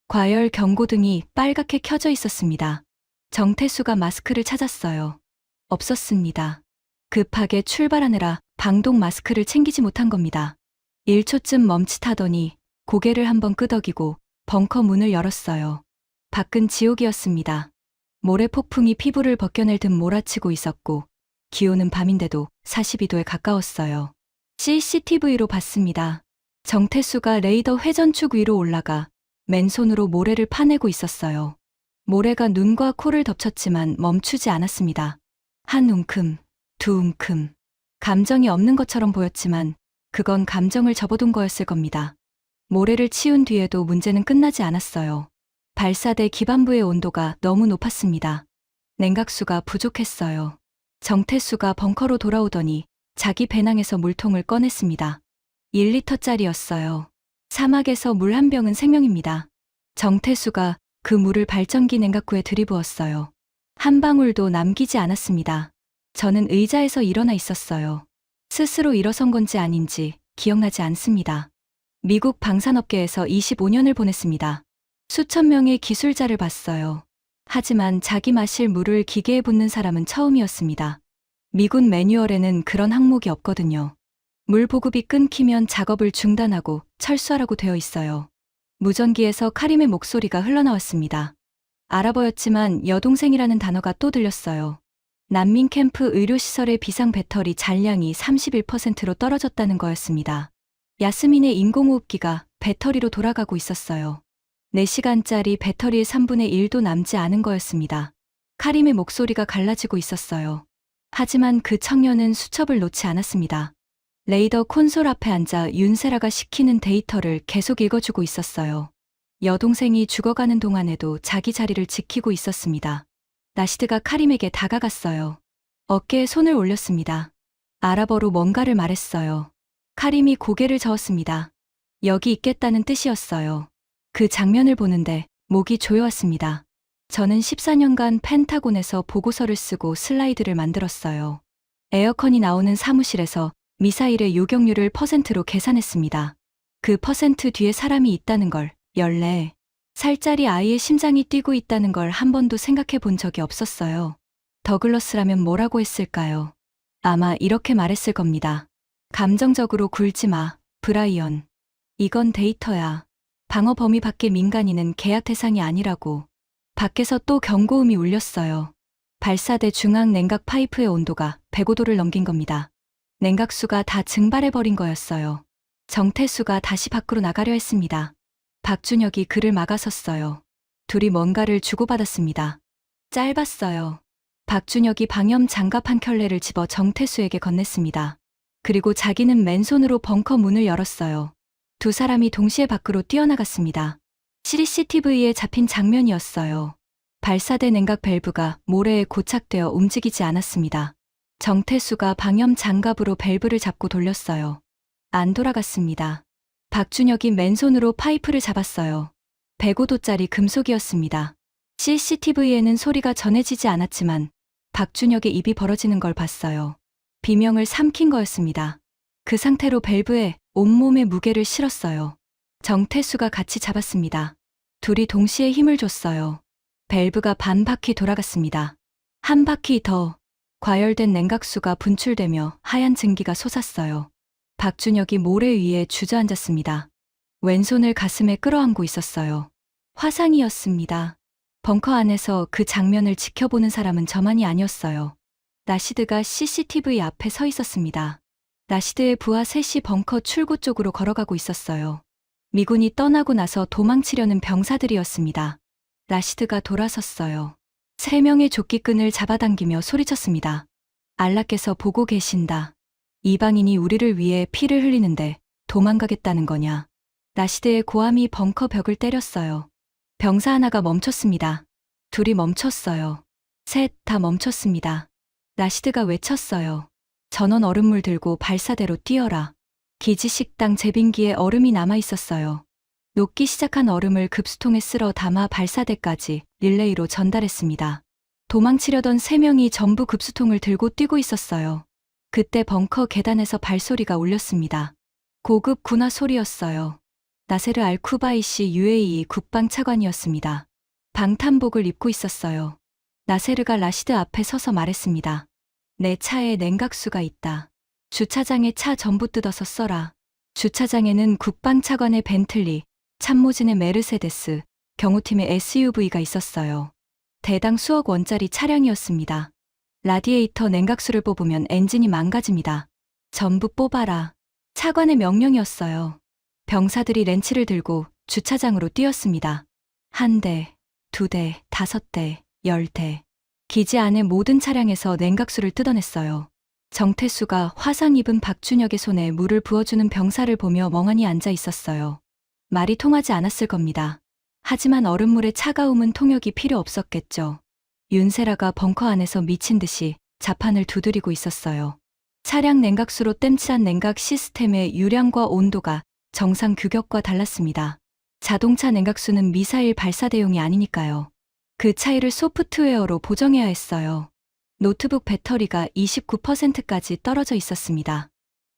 과열 경고등이 빨갛게 켜져 있었습니다. 정태수가 마스크를 찾았어요. 없었습니다. 급하게 출발하느라 방독 마스크를 챙기지 못한 겁니다. 1초쯤 멈칫하더니 고개를 한번 끄덕이고 벙커 문을 열었어요. 밖은 지옥이었습니다. 모래 폭풍이 피부를 벗겨낼 듯 몰아치고 있었고 기온은 밤인데도 42도에 가까웠어요. CCTV로 봤습니다. 정태수가 레이더 회전축 위로 올라가 맨손으로 모래를 파내고 있었어요. 모래가 눈과 코를 덮쳤지만 멈추지 않았습니다. 한 움큼, 두 움큼. 감정이 없는 것처럼 보였지만 그건 감정을 접어둔 거였을 겁니다. 모래를 치운 뒤에도 문제는 끝나지 않았어요. 발사대 기반부의 온도가 너무 높았습니다. 냉각수가 부족했어요. 정태수가 벙커로 돌아오더니 자기 배낭에서 물통을 꺼냈습니다. 1리터짜리였어요. 사막에서 물 한 병은 생명입니다. 정태수가 그 물을 발전기 냉각구에 들이부었어요. 한 방울도 남기지 않았습니다. 저는 의자에서 일어나 있었어요. 스스로 일어선 건지 아닌지 기억나지 않습니다. 미국 방산업계에서 25년을 보냈습니다. 수천 명의 기술자를 봤어요. 하지만 자기 마실 물을 기계에 붓는 사람은 처음이었습니다. 미군 매뉴얼에는 그런 항목이 없거든요. 물 보급이 끊기면 작업을 중단하고 철수하라고 되어 있어요. 무전기에서 카림의 목소리가 흘러나왔습니다. 알아보였지만 여동생이라는 단어가 또 들렸어요. 난민 캠프 의료시설의 비상 배터리 잔량이 31%로 떨어졌다는 거였습니다. 야스민의 인공호흡기가 배터리로 돌아가고 있었어요. 4시간짜리 배터리의 3분의 1도 남지 않은 거였습니다. 카림의 목소리가 갈라지고 있었어요. 하지만 그 청년은 수첩을 놓지 않았습니다. 레이더 콘솔 앞에 앉아 윤세라가 시키는 데이터를 계속 읽어주고 있었어요. 여동생이 죽어가는 동안에도 자기 자리를 지키고 있었습니다. 나시드가 카림에게 다가갔어요. 어깨에 손을 올렸습니다. 아랍어로 뭔가를 말했어요. 카림이 고개를 저었습니다. 여기 있겠다는 뜻이었어요. 그 장면을 보는데 목이 조여왔습니다. 저는 14년간 펜타곤에서 보고서를 쓰고 슬라이드를 만들었어요. 에어컨이 나오는 사무실에서 미사일의 요격률을 %로 계산했습니다. 그 % 뒤에 사람이 있다는 걸, 14살짜리 아이의 심장이 뛰고 있다는 걸 한 번도 생각해 본 적이 없었어요. 더글러스라면 뭐라고 했을까요? 아마 이렇게 말했을 겁니다. 감정적으로 굴지 마, 브라이언. 이건 데이터야. 방어 범위 밖의 민간인은 계약 대상이 아니라고. 밖에서 또 경고음이 울렸어요. 발사대 중앙 냉각 파이프의 온도가 105도를 넘긴 겁니다. 냉각수가 다 증발해버린 거였어요. 정태수가 다시 밖으로 나가려 했습니다. 박준혁이 그를 막아섰어요. 둘이 뭔가를 주고받았습니다. 짧았어요. 박준혁이 방염 장갑 한 켤레를 집어 정태수에게 건넸습니다. 그리고 자기는 맨손으로 벙커 문을 열었어요. 두 사람이 동시에 밖으로 뛰어나갔습니다. CCTV에 잡힌 장면이었어요. 발사대 냉각 밸브가 모래에 고착되어 움직이지 않았습니다. 정태수가 방염 장갑으로 밸브를 잡고 돌렸어요. 안 돌아갔습니다. 박준혁이 맨손으로 파이프를 잡았어요. 105도짜리 금속이었습니다. CCTV에는 소리가 전해지지 않았지만 박준혁의 입이 벌어지는 걸 봤어요. 비명을 삼킨 거였습니다. 그 상태로 밸브에 온몸의 무게를 실었어요. 정태수가 같이 잡았습니다. 둘이 동시에 힘을 줬어요. 밸브가 반 바퀴 돌아갔습니다. 한 바퀴 더. 과열된 냉각수가 분출되며 하얀 증기가 솟았어요. 박준혁이 모래 위에 주저앉았습니다. 왼손을 가슴에 끌어안고 있었어요. 화상이었습니다. 벙커 안에서 그 장면을 지켜보는 사람은 저만이 아니었어요. 나시드가 CCTV 앞에 서 있었습니다. 나시드의 부하 셋이 벙커 출구 쪽으로 걸어가고 있었어요. 미군이 떠나고 나서 도망치려는 병사들이었습니다. 나시드가 돌아섰어요. 3명의 조끼끈을 잡아당기며 소리쳤습니다. 알라께서 보고 계신다. 이방인이 우리를 위해 피를 흘리는데 도망가겠다는 거냐. 나시드의 고함이 벙커 벽을 때렸어요. 병사 하나가 멈췄습니다. 둘이 멈췄어요. 셋 다 멈췄습니다. 나시드가 외쳤어요. 전원 얼음물 들고 발사대로 뛰어라. 기지식당 제빙기에 얼음이 남아 있었어요. 녹기 시작한 얼음을 급수통에 쓸어 담아 발사대까지 릴레이로 전달했습니다. 도망치려던 3명이 전부 급수통을 들고 뛰고 있었어요. 그때 벙커 계단에서 발소리가 울렸습니다. 고급 군화 소리였어요. 나세르 알쿠바이시 UAE 국방 차관이었습니다. 방탄복을 입고 있었어요. 나세르가 라시드 앞에 서서 말했습니다. 내 차에 냉각수가 있다. 주차장에 차 전부 뜯어서 써라. 주차장에는 국방 차관의 벤틀리, 참모진의 메르세데스, 경호팀의 SUV가 있었어요. 대당 수억 원짜리 차량이었습니다. 라디에이터 냉각수를 뽑으면 엔진이 망가집니다. 전부 뽑아라. 차관의 명령이었어요. 병사들이 렌치를 들고 주차장으로 뛰었습니다. 1대, 2대, 5대, 10대. 기지 안의 모든 차량에서 냉각수를 뜯어냈어요. 정태수가 화상 입은 박준혁의 손에 물을 부어주는 병사를 보며 멍하니 앉아 있었어요. 말이 통하지 않았을 겁니다. 하지만 얼음물의 차가움은 통역이 필요 없었겠죠. 윤세라가 벙커 안에서 미친 듯이 자판을 두드리고 있었어요. 차량 냉각수로 땜칠한 냉각 시스템의 유량과 온도가 정상 규격과 달랐습니다. 자동차 냉각수는 미사일 발사대용이 아니니까요. 그 차이를 소프트웨어로 보정해야 했어요. 노트북 배터리가 29%까지 떨어져 있었습니다.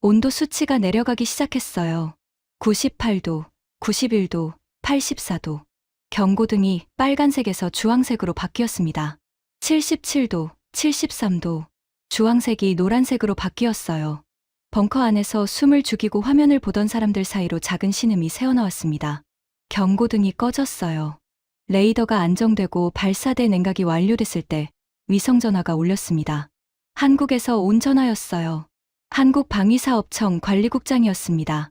온도 수치가 내려가기 시작했어요. 98도, 91도, 84도. 경고등이 빨간색에서 주황색으로 바뀌었습니다. 77도, 73도. 주황색이 노란색으로 바뀌었어요. 벙커 안에서 숨을 죽이고 화면을 보던 사람들 사이로 작은 신음이 새어나왔습니다. 경고등이 꺼졌어요. 레이더가 안정되고 발사대 냉각이 완료됐을 때 위성전화가 울렸습니다. 한국에서 온 전화였어요. 한국방위사업청 관리국장이었습니다.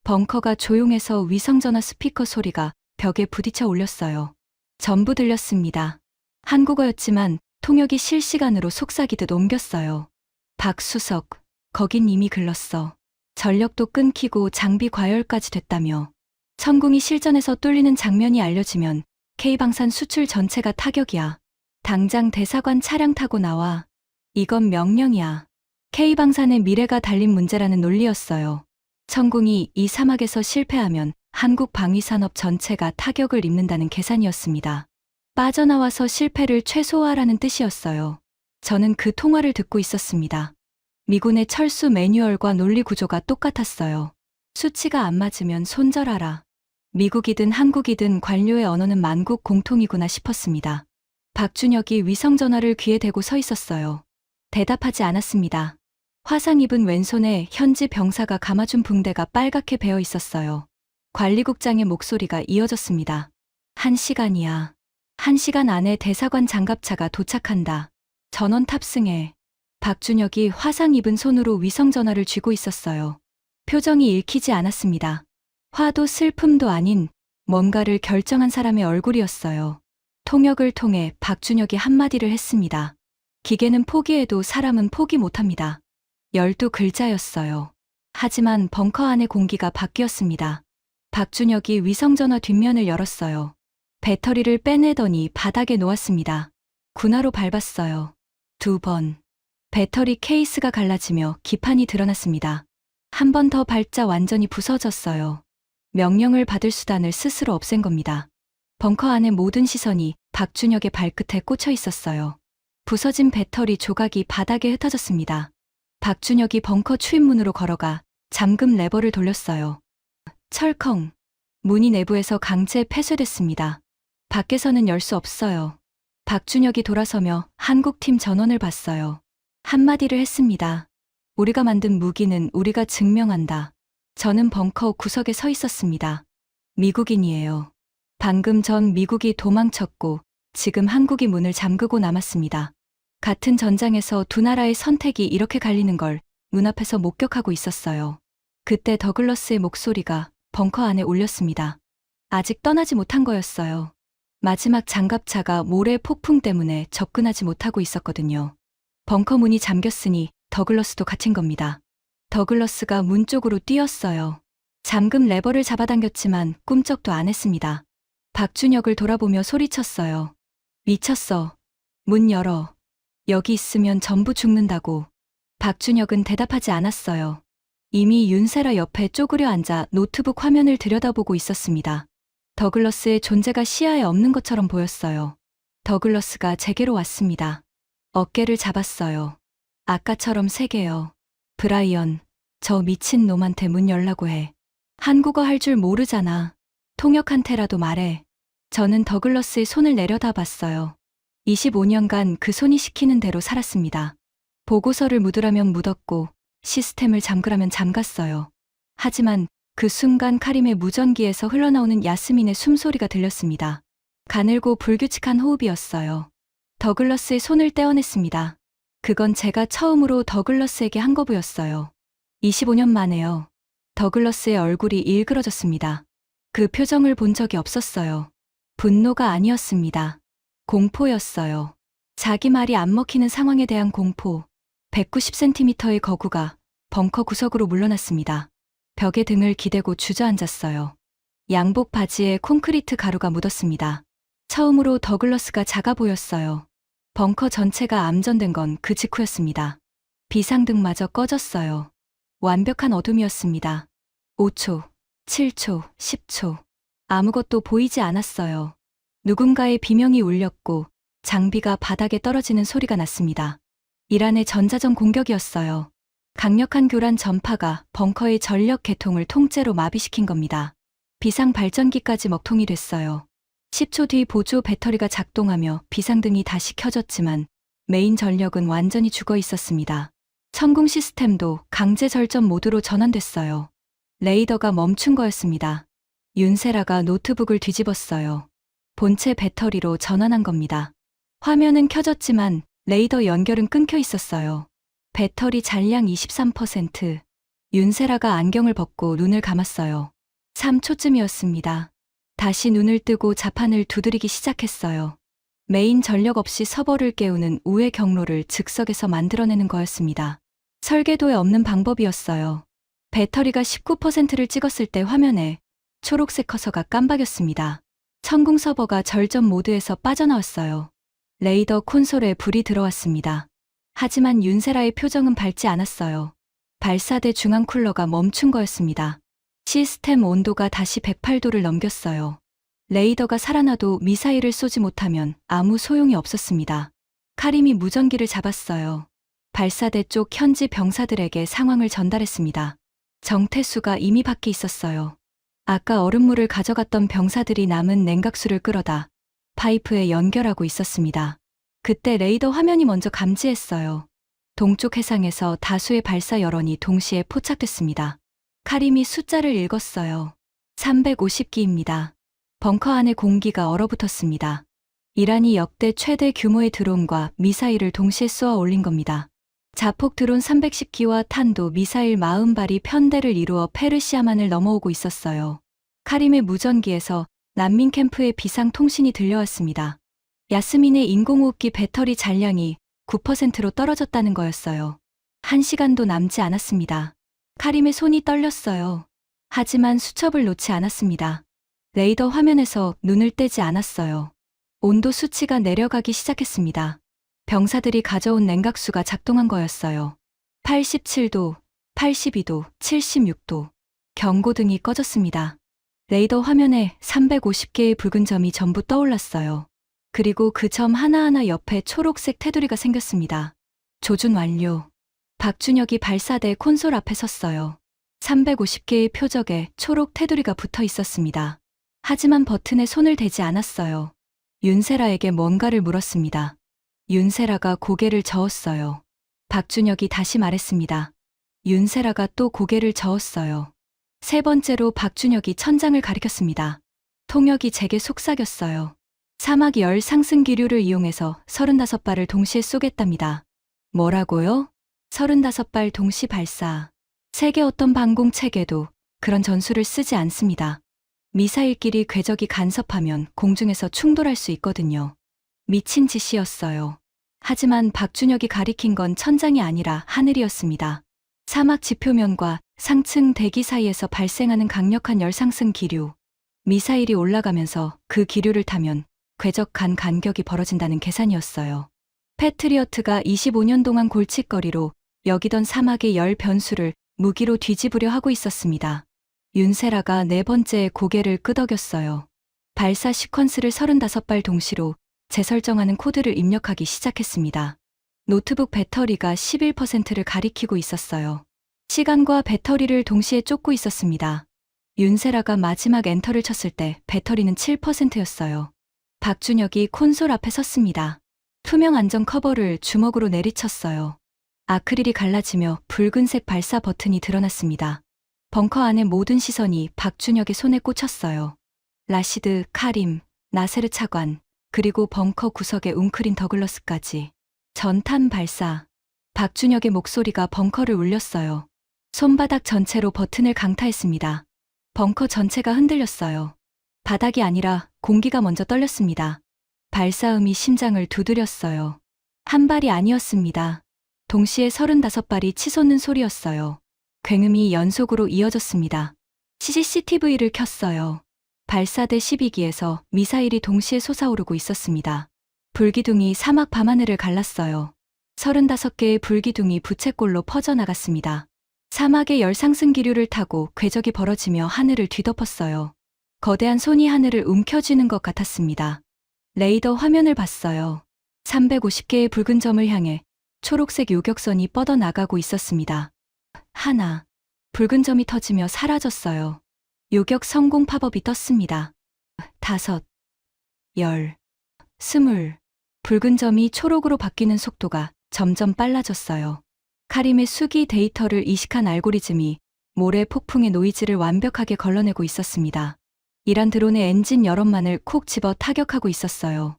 벙커가 조용해서 위성전화 스피커 소리가 벽에 부딪혀 울렸어요. 전부 들렸습니다. 한국어였지만 통역이 실시간으로 속삭이듯 옮겼어요. 박수석, 거긴 이미 글렀어. 전력도 끊기고 장비 과열까지 됐다며. 천궁이 실전에서 뚫리는 장면이 알려지면 K방산 수출 전체가 타격이야. 당장 대사관 차량 타고 나와. 이건 명령이야. K방산의 미래가 달린 문제라는 논리였어요. 천궁이 이 사막에서 실패하면 한국 방위산업 전체가 타격을 입는다는 계산이었습니다. 빠져나와서 실패를 최소화하라는 뜻이었어요. 저는 그 통화를 듣고 있었습니다. 미군의 철수 매뉴얼과 논리 구조가 똑같았어요. 수치가 안 맞으면 손절하라. 미국이든 한국이든 관료의 언어는 만국 공통이구나 싶었습니다. 박준혁이 위성전화를 귀에 대고 서 있었어요. 대답하지 않았습니다. 화상 입은 왼손에 현지 병사가 감아준 붕대가 빨갛게 베어 있었어요. 관리국장의 목소리가 이어졌습니다. 1시간이야. 1시간 안에 대사관 장갑차가 도착한다. 전원 탑승해. 박준혁이 화상 입은 손으로 위성전화를 쥐고 있었어요. 표정이 읽히지 않았습니다. 화도 슬픔도 아닌 뭔가를 결정한 사람의 얼굴이었어요. 통역을 통해 박준혁이 한마디를 했습니다. 기계는 포기해도 사람은 포기 못합니다. 12글자였어요. 하지만 벙커 안의 공기가 바뀌었습니다. 박준혁이 위성전화 뒷면을 열었어요. 배터리를 빼내더니 바닥에 놓았습니다. 군화로 밟았어요. 2번. 배터리 케이스가 갈라지며 기판이 드러났습니다. 한 번 더 밟자 완전히 부서졌어요. 명령을 받을 수단을 스스로 없앤 겁니다. 벙커 안의 모든 시선이 박준혁의 발끝에 꽂혀 있었어요. 부서진 배터리 조각이 바닥에 흩어졌습니다. 박준혁이 벙커 출입문으로 걸어가 잠금 레버를 돌렸어요. 철컹. 문이 내부에서 강제 폐쇄됐습니다. 밖에서는 열 수 없어요. 박준혁이 돌아서며 한국팀 전원을 봤어요. 한마디를 했습니다. 우리가 만든 무기는 우리가 증명한다. 저는 벙커 구석에 서 있었습니다. 미국인이에요. 방금 전 미국이 도망쳤고 지금 한국이 문을 잠그고 남았습니다. 같은 전장에서 두 나라의 선택이 이렇게 갈리는 걸 눈앞에서 목격하고 있었어요. 그때 더글러스의 목소리가 벙커 안에 울렸습니다. 아직 떠나지 못한 거였어요. 마지막 장갑차가 모래 폭풍 때문에 접근하지 못하고 있었거든요. 벙커 문이 잠겼으니 더글러스도 갇힌 겁니다. 더글러스가 문 쪽으로 뛰었어요. 잠금 레버를 잡아당겼지만 꿈쩍도 안 했습니다. 박준혁을 돌아보며 소리쳤어요. 미쳤어. 문 열어. 여기 있으면 전부 죽는다고. 박준혁은 대답하지 않았어요. 이미 윤세라 옆에 쪼그려 앉아 노트북 화면을 들여다보고 있었습니다. 더글러스의 존재가 시야에 없는 것처럼 보였어요. 더글러스가 제게로 왔습니다. 어깨를 잡았어요. 아까처럼 세게요. 브라이언, 저 미친 놈한테 문 열라고 해. 한국어 할 줄 모르잖아. 통역한테라도 말해. 저는 더글러스의 손을 내려다 봤어요. 25년간 그 손이 시키는 대로 살았습니다. 보고서를 묻으라면 묻었고 시스템을 잠그라면 잠갔어요. 하지만 그 순간 카림의 무전기에서 흘러나오는 야스민의 숨소리가 들렸습니다. 가늘고 불규칙한 호흡이었어요. 더글러스의 손을 떼어냈습니다. 그건 제가 처음으로 더글러스에게 한 거부였어요. 25년 만에요. 더글러스의 얼굴이 일그러졌습니다. 그 표정을 본 적이 없었어요. 분노가 아니었습니다. 공포였어요. 자기 말이 안 먹히는 상황에 대한 공포. 190cm의 거구가 벙커 구석으로 물러났습니다. 벽에 등을 기대고 주저앉았어요. 양복 바지에 콘크리트 가루가 묻었습니다. 처음으로 더글러스가 작아 보였어요. 벙커 전체가 암전된 건 그 직후였습니다. 비상등마저 꺼졌어요. 완벽한 어둠이었습니다. 5초, 7초, 10초. 아무것도 보이지 않았어요. 누군가의 비명이 울렸고 장비가 바닥에 떨어지는 소리가 났습니다. 이란의 전자전 공격이었어요. 강력한 교란 전파가 벙커의 전력 계통을 통째로 마비시킨 겁니다. 비상 발전기까지 먹통이 됐어요. 10초 뒤 보조 배터리가 작동하며 비상등이 다시 켜졌지만 메인 전력은 완전히 죽어 있었습니다. 천궁 시스템도 강제 절전 모드로 전환됐어요. 레이더가 멈춘 거였습니다. 윤세라가 노트북을 뒤집었어요. 본체 배터리로 전환한 겁니다. 화면은 켜졌지만 레이더 연결은 끊겨 있었어요. 배터리 잔량 23%. 윤세라가 안경을 벗고 눈을 감았어요. 3초쯤이었습니다. 다시 눈을 뜨고 자판을 두드리기 시작했어요. 메인 전력 없이 서버를 깨우는 우회 경로를 즉석에서 만들어내는 거였습니다. 설계도에 없는 방법이었어요. 배터리가 19%를 찍었을 때 화면에 초록색 커서가 깜박였습니다. 천궁 서버가 절전 모드에서 빠져나왔어요. 레이더 콘솔에 불이 들어왔습니다. 하지만 윤세라의 표정은 밝지 않았어요. 발사대 중앙 쿨러가 멈춘 거였습니다. 시스템 온도가 다시 108도를 넘겼어요. 레이더가 살아나도 미사일을 쏘지 못하면 아무 소용이 없었습니다. 카림이 무전기를 잡았어요. 발사대 쪽 현지 병사들에게 상황을 전달했습니다. 정태수가 이미 밖에 있었어요. 아까 얼음물을 가져갔던 병사들이 남은 냉각수를 끌어다 파이프에 연결하고 있었습니다. 그때 레이더 화면이 먼저 감지했어요. 동쪽 해상에서 다수의 발사 여론이 동시에 포착됐습니다. 카림이 숫자를 읽었어요. 350기입니다. 벙커 안의 공기가 얼어붙었습니다. 이란이 역대 최대 규모의 드론과 미사일을 동시에 쏘아 올린 겁니다. 자폭 드론 310기와 탄도 미사일 40발이 편대를 이루어 페르시아만을 넘어오고 있었어요. 카림의 무전기에서 난민 캠프의 비상 통신이 들려왔습니다. 야스민의 인공호흡기 배터리 잔량이 9%로 떨어졌다는 거였어요. 1시간도 남지 않았습니다. 카림의 손이 떨렸어요. 하지만 수첩을 놓지 않았습니다. 레이더 화면에서 눈을 떼지 않았어요. 온도 수치가 내려가기 시작했습니다. 병사들이 가져온 냉각수가 작동한 거였어요. 87도, 82도, 76도. 경고등이 꺼졌습니다. 레이더 화면에 350개의 붉은 점이 전부 떠올랐어요. 그리고 그 점 하나하나 옆에 초록색 테두리가 생겼습니다. 조준 완료. 박준혁이 발사대 콘솔 앞에 섰어요. 350개의 표적에 초록 테두리가 붙어 있었습니다. 하지만 버튼에 손을 대지 않았어요. 윤세라에게 뭔가를 물었습니다. 윤세라가 고개를 저었어요. 박준혁이 다시 말했습니다. 윤세라가 또 고개를 저었어요. 세 번째로 박준혁이 천장을 가리켰습니다. 통역이 제게 속삭였어요. 사막 열 상승 기류를 이용해서 35발을 동시에 쏘겠답니다. 뭐라고요? 35발 동시 발사. 세계 어떤 방공 체계도 그런 전술을 쓰지 않습니다. 미사일끼리 궤적이 간섭하면 공중에서 충돌할 수 있거든요. 미친 짓이었어요. 하지만 박준혁이 가리킨 건 천장이 아니라 하늘이었습니다. 사막 지표면과 상층 대기 사이에서 발생하는 강력한 열상승 기류. 미사일이 올라가면서 그 기류를 타면 궤적 간 간격이 벌어진다는 계산이었어요. 패트리어트가 25년 동안 골칫거리로 여기던 사막의 열 변수를 무기로 뒤집으려 하고 있었습니다. 윤세라가 네 번째 고개를 끄덕였어요. 발사 시퀀스를 35발 동시로 재설정하는 코드를 입력하기 시작했습니다. 노트북 배터리가 11%를 가리키고 있었어요. 시간과 배터리를 동시에 쫓고 있었습니다. 윤세라가 마지막 엔터를 쳤을 때 배터리는 7%였어요. 박준혁이 콘솔 앞에 섰습니다. 투명 안전 커버를 주먹으로 내리쳤어요. 아크릴이 갈라지며 붉은색 발사 버튼이 드러났습니다. 벙커 안의 모든 시선이 박준혁의 손에 꽂혔어요. 라시드, 카림, 나세르 차관, 그리고 벙커 구석의 웅크린 더글러스까지. 전탄 발사. 박준혁의 목소리가 벙커를 울렸어요. 손바닥 전체로 버튼을 강타했습니다. 벙커 전체가 흔들렸어요. 바닥이 아니라 공기가 먼저 떨렸습니다. 발사음이 심장을 두드렸어요. 한 발이 아니었습니다. 동시에 35발이 치솟는 소리였어요. 굉음이 연속으로 이어졌습니다. CCTV를 켰어요. 발사대 12기에서 미사일이 동시에 솟아오르고 있었습니다. 불기둥이 사막 밤하늘을 갈랐어요. 35개의 불기둥이 부채꼴로 퍼져나갔습니다. 사막의 열상승 기류를 타고 궤적이 벌어지며 하늘을 뒤덮었어요. 거대한 손이 하늘을 움켜쥐는 것 같았습니다. 레이더 화면을 봤어요. 350개의 붉은 점을 향해 초록색 요격선이 뻗어나가고 있었습니다. 하나, 붉은 점이 터지며 사라졌어요. 요격 성공 팝업이 떴습니다. 5, 10, 20, 붉은 점이 초록으로 바뀌는 속도가 점점 빨라졌어요. 카림의 수기 데이터를 이식한 알고리즘이 모래 폭풍의 노이즈를 완벽하게 걸러내고 있었습니다. 이란 드론의 엔진 여럿만을 콕 집어 타격하고 있었어요.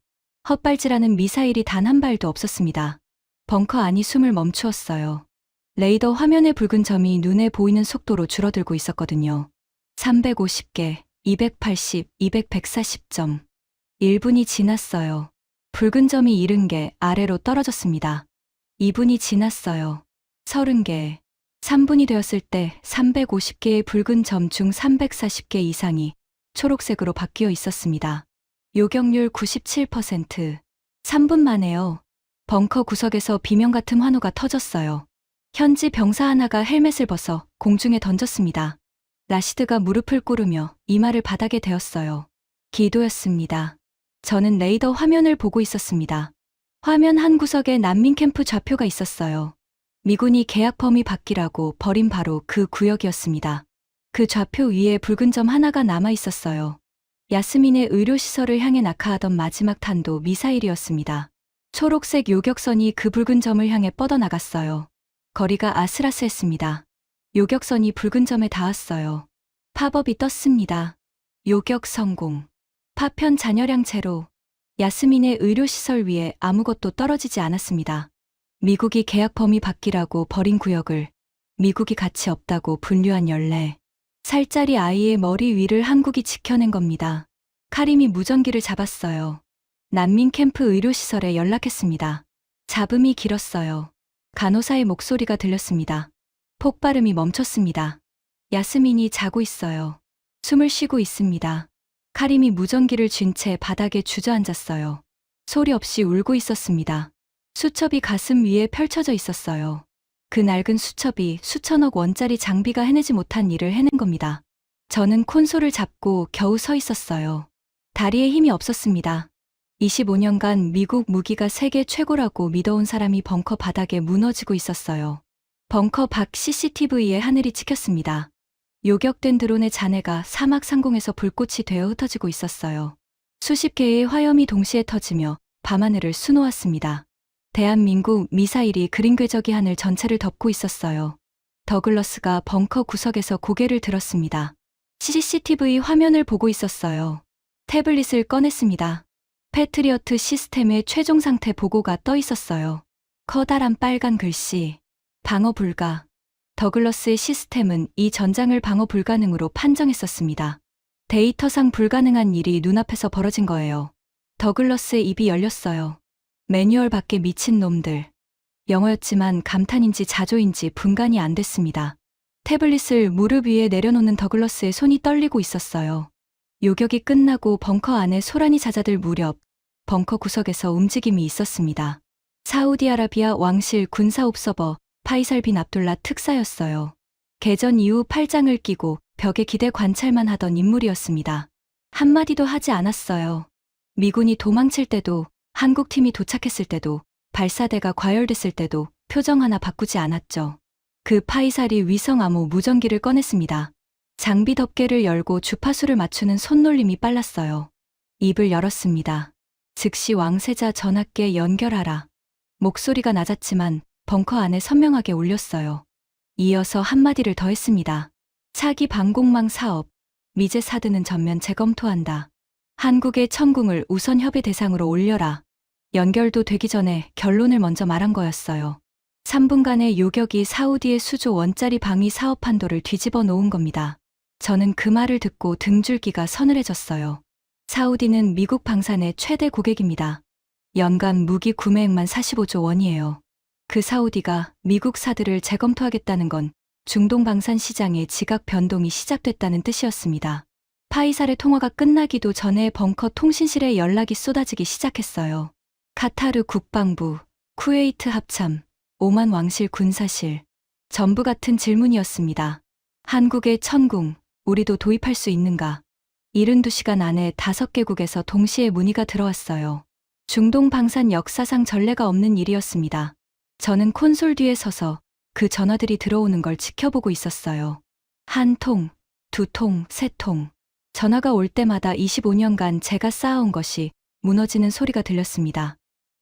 헛발질하는 미사일이 단 한 발도 없었습니다. 벙커 안이 숨을 멈추었어요. 레이더 화면의 붉은 점이 눈에 보이는 속도로 줄어들고 있었거든요. 350개, 280, 140점. 1분이 지났어요. 붉은 점이 70개 아래로 떨어졌습니다. 2분이 지났어요. 30개. 3분이 되었을 때 350개의 붉은 점 중 340개 이상이 초록색으로 바뀌어 있었습니다. 요격률 97%. 3분 만에요. 벙커 구석에서 비명 같은 환호가 터졌어요. 현지 병사 하나가 헬멧을 벗어 공중에 던졌습니다. 라시드가 무릎을 꿇으며 이마를 바닥에 대었어요. 기도였습니다. 저는 레이더 화면을 보고 있었습니다. 화면 한 구석에 난민 캠프 좌표가 있었어요. 미군이 계약 범위 밖이라고 버린 바로 그 구역이었습니다. 그 좌표 위에 붉은 점 하나가 남아 있었어요. 야스민의 의료시설을 향해 낙하하던 마지막 탄도 미사일이었습니다. 초록색 요격선이 그 붉은 점을 향해 뻗어나갔어요. 거리가 아슬아슬했습니다. 요격선이 붉은 점에 닿았어요. 팝업이 떴습니다. 요격 성공. 파편 잔여량 제로. 야스민의 의료시설 위에 아무것도 떨어지지 않았습니다. 미국이 계약 범위 밖이라고 버린 구역을 미국이 가치 없다고 분류한 연례. 살짜리 아이의 머리 위를 한국이 지켜낸 겁니다. 카림이 무전기를 잡았어요. 난민 캠프 의료시설에 연락했습니다. 잡음이 길었어요. 간호사의 목소리가 들렸습니다. 폭발음이 멈췄습니다. 야스민이 자고 있어요. 숨을 쉬고 있습니다. 카림이 무전기를 쥔 채 바닥에 주저앉았어요. 소리 없이 울고 있었습니다. 수첩이 가슴 위에 펼쳐져 있었어요. 그 낡은 수첩이 수천억 원짜리 장비가 해내지 못한 일을 해낸 겁니다. 저는 콘솔을 잡고 겨우 서 있었어요. 다리에 힘이 없었습니다. 25년간 미국 무기가 세계 최고라고 믿어온 사람이 벙커 바닥에 무너지고 있었어요. 벙커 밖 CCTV에 하늘이 찍혔습니다. 요격된 드론의 잔해가 사막 상공에서 불꽃이 되어 흩어지고 있었어요. 수십 개의 화염이 동시에 터지며 밤하늘을 수놓았습니다. 대한민국 미사일이 그린 궤적이 하늘 전체를 덮고 있었어요. 더글러스가 벙커 구석에서 고개를 들었습니다. CCTV 화면을 보고 있었어요. 태블릿을 꺼냈습니다. 패트리어트 시스템의 최종 상태 보고가 떠 있었어요. 커다란 빨간 글씨. 방어 불가. 더글러스의 시스템은 이 전장을 방어 불가능으로 판정했었습니다. 데이터상 불가능한 일이 눈앞에서 벌어진 거예요. 더글러스의 입이 열렸어요. 매뉴얼 밖에 미친 놈들. 영어였지만 감탄인지 자조인지 분간이 안 됐습니다. 태블릿을 무릎 위에 내려놓는 더글러스의 손이 떨리고 있었어요. 요격이 끝나고 벙커 안에 소란이 잦아들 무렵 벙커 구석에서 움직임이 있었습니다. 사우디아라비아 왕실 군사 옵서버 파이살 빈 압둘라 특사였어요. 개전 이후 팔짱을 끼고 벽에 기대 관찰만 하던 인물이었습니다. 한마디도 하지 않았어요. 미군이 도망칠 때도, 한국팀이 도착했을 때도, 발사대가 과열됐을 때도 표정 하나 바꾸지 않았죠. 그 파이살이 위성 암호 무전기를 꺼냈습니다. 장비 덮개를 열고 주파수를 맞추는 손놀림이 빨랐어요. 입을 열었습니다. 즉시 왕세자 전하께 연결하라. 목소리가 낮았지만 벙커 안에 선명하게 울렸어요. 이어서 한마디를 더 했습니다. 차기 방공망 사업, 미제 사드는 전면 재검토한다. 한국의 천궁을 우선 협의 대상으로 올려라. 연결도 되기 전에 결론을 먼저 말한 거였어요. 3분간의 요격이 사우디의 수조 원짜리 방위 사업 한도를 뒤집어 놓은 겁니다. 저는 그 말을 듣고 등줄기가 서늘해졌어요. 사우디는 미국 방산의 최대 고객입니다. 연간 무기 구매액만 45조 원이에요. 그 사우디가 미국 사드를 재검토하겠다는 건 중동 방산 시장의 지각 변동이 시작됐다는 뜻이었습니다. 파이살의 통화가 끝나기도 전에 벙커 통신실에 연락이 쏟아지기 시작했어요. 카타르 국방부, 쿠웨이트 합참, 오만 왕실 군사실. 전부 같은 질문이었습니다. 한국의 천궁, 우리도 도입할 수 있는가? 72시간 안에 5개국에서 동시에 문의가 들어왔어요. 중동 방산 역사상 전례가 없는 일이었습니다. 저는 콘솔 뒤에 서서 그 전화들이 들어오는 걸 지켜보고 있었어요. 한 통, 두 통, 세 통. 전화가 올 때마다 25년간 제가 쌓아온 것이 무너지는 소리가 들렸습니다.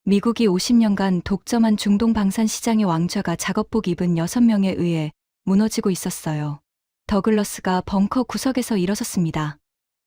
미국이 50년간 독점한 중동 방산 시장의 왕좌가 작업복 입은 6명에 의해 무너지고 있었어요. 더글러스가 벙커 구석에서 일어섰습니다.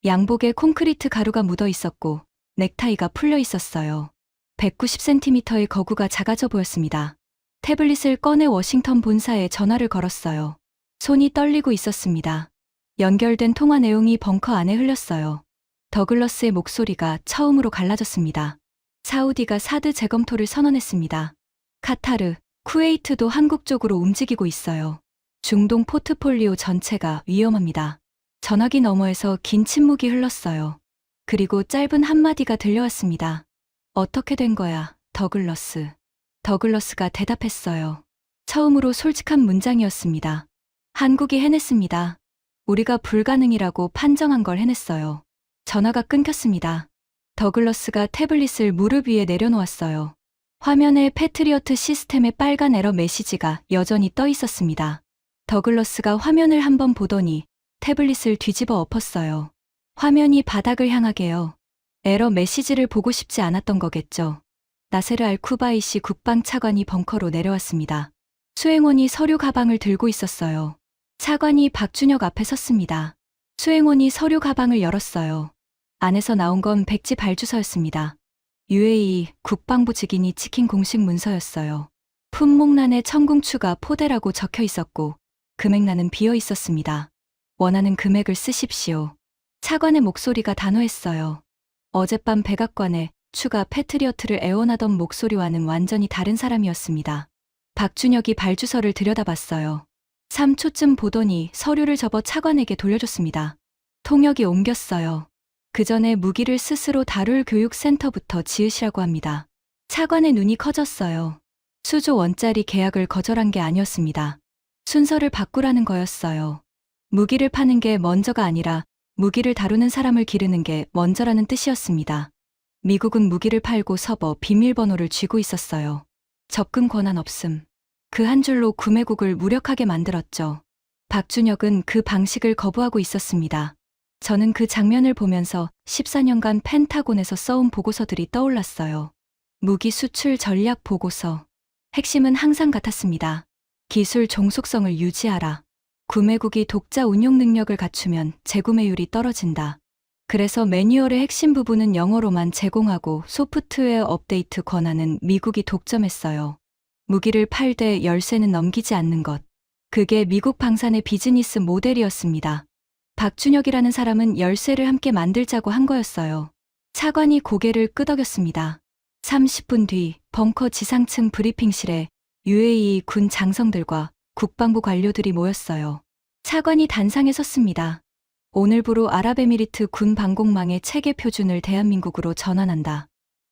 양복에 콘크리트 가루가 묻어 있었고 넥타이가 풀려 있었어요. 190cm의 거구가 작아져 보였습니다. 태블릿을 꺼내 워싱턴 본사에 전화를 걸었어요. 손이 떨리고 있었습니다. 연결된 통화 내용이 벙커 안에 흘렸어요. 더글러스의 목소리가 처음으로 갈라졌습니다. 사우디가 사드 재검토를 선언했습니다. 카타르, 쿠웨이트도 한국 쪽으로 움직이고 있어요. 중동 포트폴리오 전체가 위험합니다. 전화기 너머에서 긴 침묵이 흘렀어요. 그리고 짧은 한마디가 들려왔습니다. 어떻게 된 거야, 더글러스. 더글러스가 대답했어요. 처음으로 솔직한 문장이었습니다. 한국이 해냈습니다. 우리가 불가능이라고 판정한 걸 해냈어요. 전화가 끊겼습니다. 더글러스가 태블릿을 무릎 위에 내려놓았어요. 화면에 패트리어트 시스템의 빨간 에러 메시지가 여전히 떠 있었습니다. 더글러스가 화면을 한번 보더니 태블릿을 뒤집어 엎었어요. 화면이 바닥을 향하게요. 에러 메시지를 보고 싶지 않았던 거겠죠. 나세르 알쿠바이시 국방차관이 벙커로 내려왔습니다. 수행원이 서류 가방을 들고 있었어요. 차관이 박준혁 앞에 섰습니다. 수행원이 서류 가방을 열었어요. 안에서 나온 건 백지 발주서였습니다. UAE 국방부 직인이 찍힌 공식 문서였어요. 품목란에 천궁 추가 포대라고 적혀 있었고 금액란은 비어 있었습니다. 원하는 금액을 쓰십시오. 차관의 목소리가 단호했어요. 어젯밤 백악관에 추가 패트리어트를 애원하던 목소리와는 완전히 다른 사람이었습니다. 박준혁이 발주서를 들여다봤어요. 3초쯤 보더니 서류를 접어 차관에게 돌려줬습니다. 통역이 옮겼어요. 그 전에 무기를 스스로 다룰 교육센터부터 지으시라고 합니다. 차관의 눈이 커졌어요. 수조 원짜리 계약을 거절한 게 아니었습니다. 순서를 바꾸라는 거였어요. 무기를 파는 게 먼저가 아니라 무기를 다루는 사람을 기르는 게 먼저라는 뜻이었습니다. 미국은 무기를 팔고 서버 비밀번호를 쥐고 있었어요. 접근 권한 없음. 그 한 줄로 구매국을 무력하게 만들었죠. 박준혁은 그 방식을 거부하고 있었습니다. 저는 그 장면을 보면서 14년간 펜타곤에서 써온 보고서들이 떠올랐어요. 무기 수출 전략 보고서. 핵심은 항상 같았습니다. 기술 종속성을 유지하라. 구매국이 독자 운용 능력을 갖추면 재구매율이 떨어진다. 그래서 매뉴얼의 핵심 부분은 영어로만 제공하고 소프트웨어 업데이트 권한은 미국이 독점했어요. 무기를 팔되 열쇠는 넘기지 않는 것. 그게 미국 방산의 비즈니스 모델이었습니다. 박준혁이라는 사람은 열쇠를 함께 만들자고 한 거였어요. 차관이 고개를 끄덕였습니다. 30분 뒤 벙커 지상층 브리핑실에 UAE 군 장성들과 국방부 관료들이 모였어요. 차관이 단상에 섰습니다. 오늘부로 아랍에미리트 군 방공망의 체계 표준을 대한민국으로 전환한다.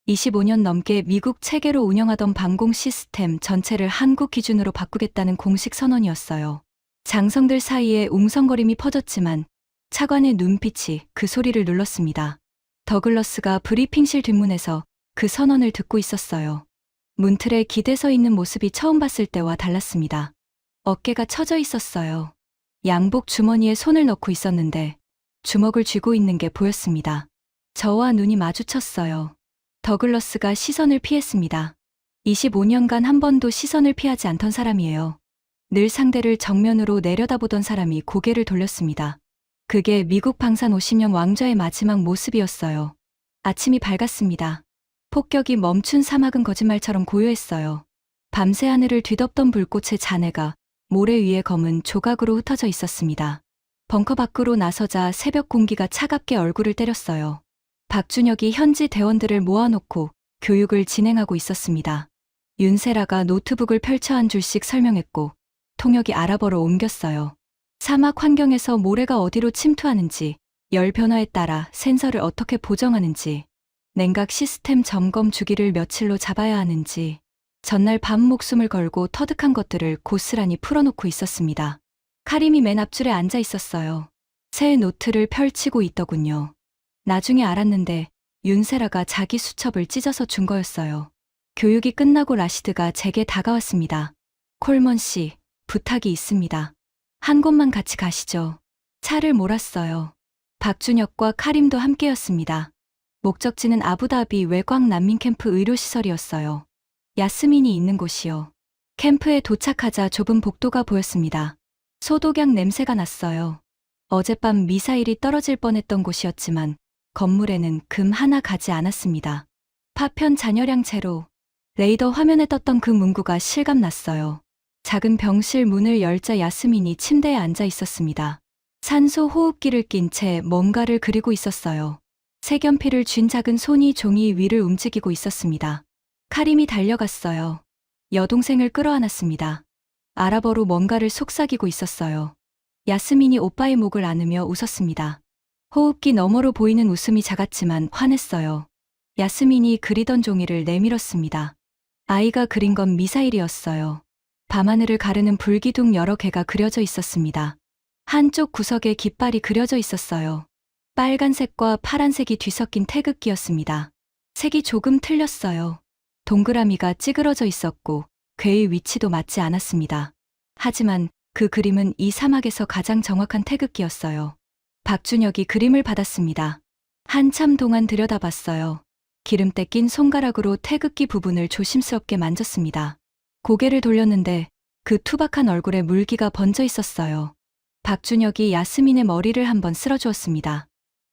25년 넘게 미국 체계로 운영하던 방공 시스템 전체를 한국 기준으로 바꾸겠다는 공식 선언이었어요. 장성들 사이에 웅성거림이 퍼졌지만 차관의 눈빛이 그 소리를 눌렀습니다. 더글러스가 브리핑실 뒷문에서 그 선언을 듣고 있었어요. 문틀에 기대 서 있는 모습이 처음 봤을 때와 달랐습니다. 어깨가 처져 있었어요. 양복 주머니에 손을 넣고 있었는데 주먹을 쥐고 있는 게 보였습니다. 저와 눈이 마주쳤어요. 더글러스가 시선을 피했습니다. 25년간 한 번도 시선을 피하지 않던 사람이에요. 늘 상대를 정면으로 내려다보던 사람이 고개를 돌렸습니다. 그게 미국 방산 50년 왕좌의 마지막 모습이었어요. 아침이 밝았습니다. 폭격이 멈춘 사막은 거짓말처럼 고요했어요. 밤새 하늘을 뒤덮던 불꽃의 잔해가 모래 위에 검은 조각으로 흩어져 있었습니다. 벙커 밖으로 나서자 새벽 공기가 차갑게 얼굴을 때렸어요. 박준혁이 현지 대원들을 모아놓고 교육을 진행하고 있었습니다. 윤세라가 노트북을 펼쳐 한 줄씩 설명했고 통역이 아랍어로 옮겼어요. 사막 환경에서 모래가 어디로 침투하는지, 열 변화에 따라 센서를 어떻게 보정하는지, 냉각 시스템 점검 주기를 며칠로 잡아야 하는지, 전날 밤 목숨을 걸고 터득한 것들을 고스란히 풀어놓고 있었습니다. 카림이 맨 앞줄에 앉아 있었어요. 새 노트를 펼치고 있더군요. 나중에 알았는데 윤세라가 자기 수첩을 찢어서 준 거였어요. 교육이 끝나고 라시드가 제게 다가왔습니다. 콜먼 씨, 부탁이 있습니다. 한 곳만 같이 가시죠. 차를 몰았어요. 박준혁과 카림도 함께였습니다. 목적지는 아부다비 외곽 난민 캠프 의료시설이었어요. 야스민이 있는 곳이요. 캠프에 도착하자 좁은 복도가 보였습니다. 소독약 냄새가 났어요. 어젯밤 미사일이 떨어질 뻔했던 곳이었지만 건물에는 금 하나 가지 않았습니다. 파편 잔여량 제로. 레이더 화면에 떴던 그 문구가 실감났어요. 작은 병실 문을 열자 야스민이 침대에 앉아 있었습니다. 산소 호흡기를 낀 채 뭔가를 그리고 있었어요. 색연필을 쥔 작은 손이 종이 위를 움직이고 있었습니다. 카림이 달려갔어요. 여동생을 끌어안았습니다. 아랍어로 뭔가를 속삭이고 있었어요. 야스민이 오빠의 목을 안으며 웃었습니다. 호흡기 너머로 보이는 웃음이 작았지만 환했어요. 야스민이 그리던 종이를 내밀었습니다. 아이가 그린 건 미사일이었어요. 밤하늘을 가르는 불기둥 여러 개가 그려져 있었습니다. 한쪽 구석에 깃발이 그려져 있었어요. 빨간색과 파란색이 뒤섞인 태극기였습니다. 색이 조금 틀렸어요. 동그라미가 찌그러져 있었고 궤의 위치도 맞지 않았습니다. 하지만 그 그림은 이 사막에서 가장 정확한 태극기였어요. 박준혁이 그림을 받았습니다. 한참 동안 들여다봤어요. 기름때 낀 손가락으로 태극기 부분을 조심스럽게 만졌습니다. 고개를 돌렸는데 그 투박한 얼굴에 물기가 번져 있었어요. 박준혁이 야스민의 머리를 한번 쓸어주었습니다.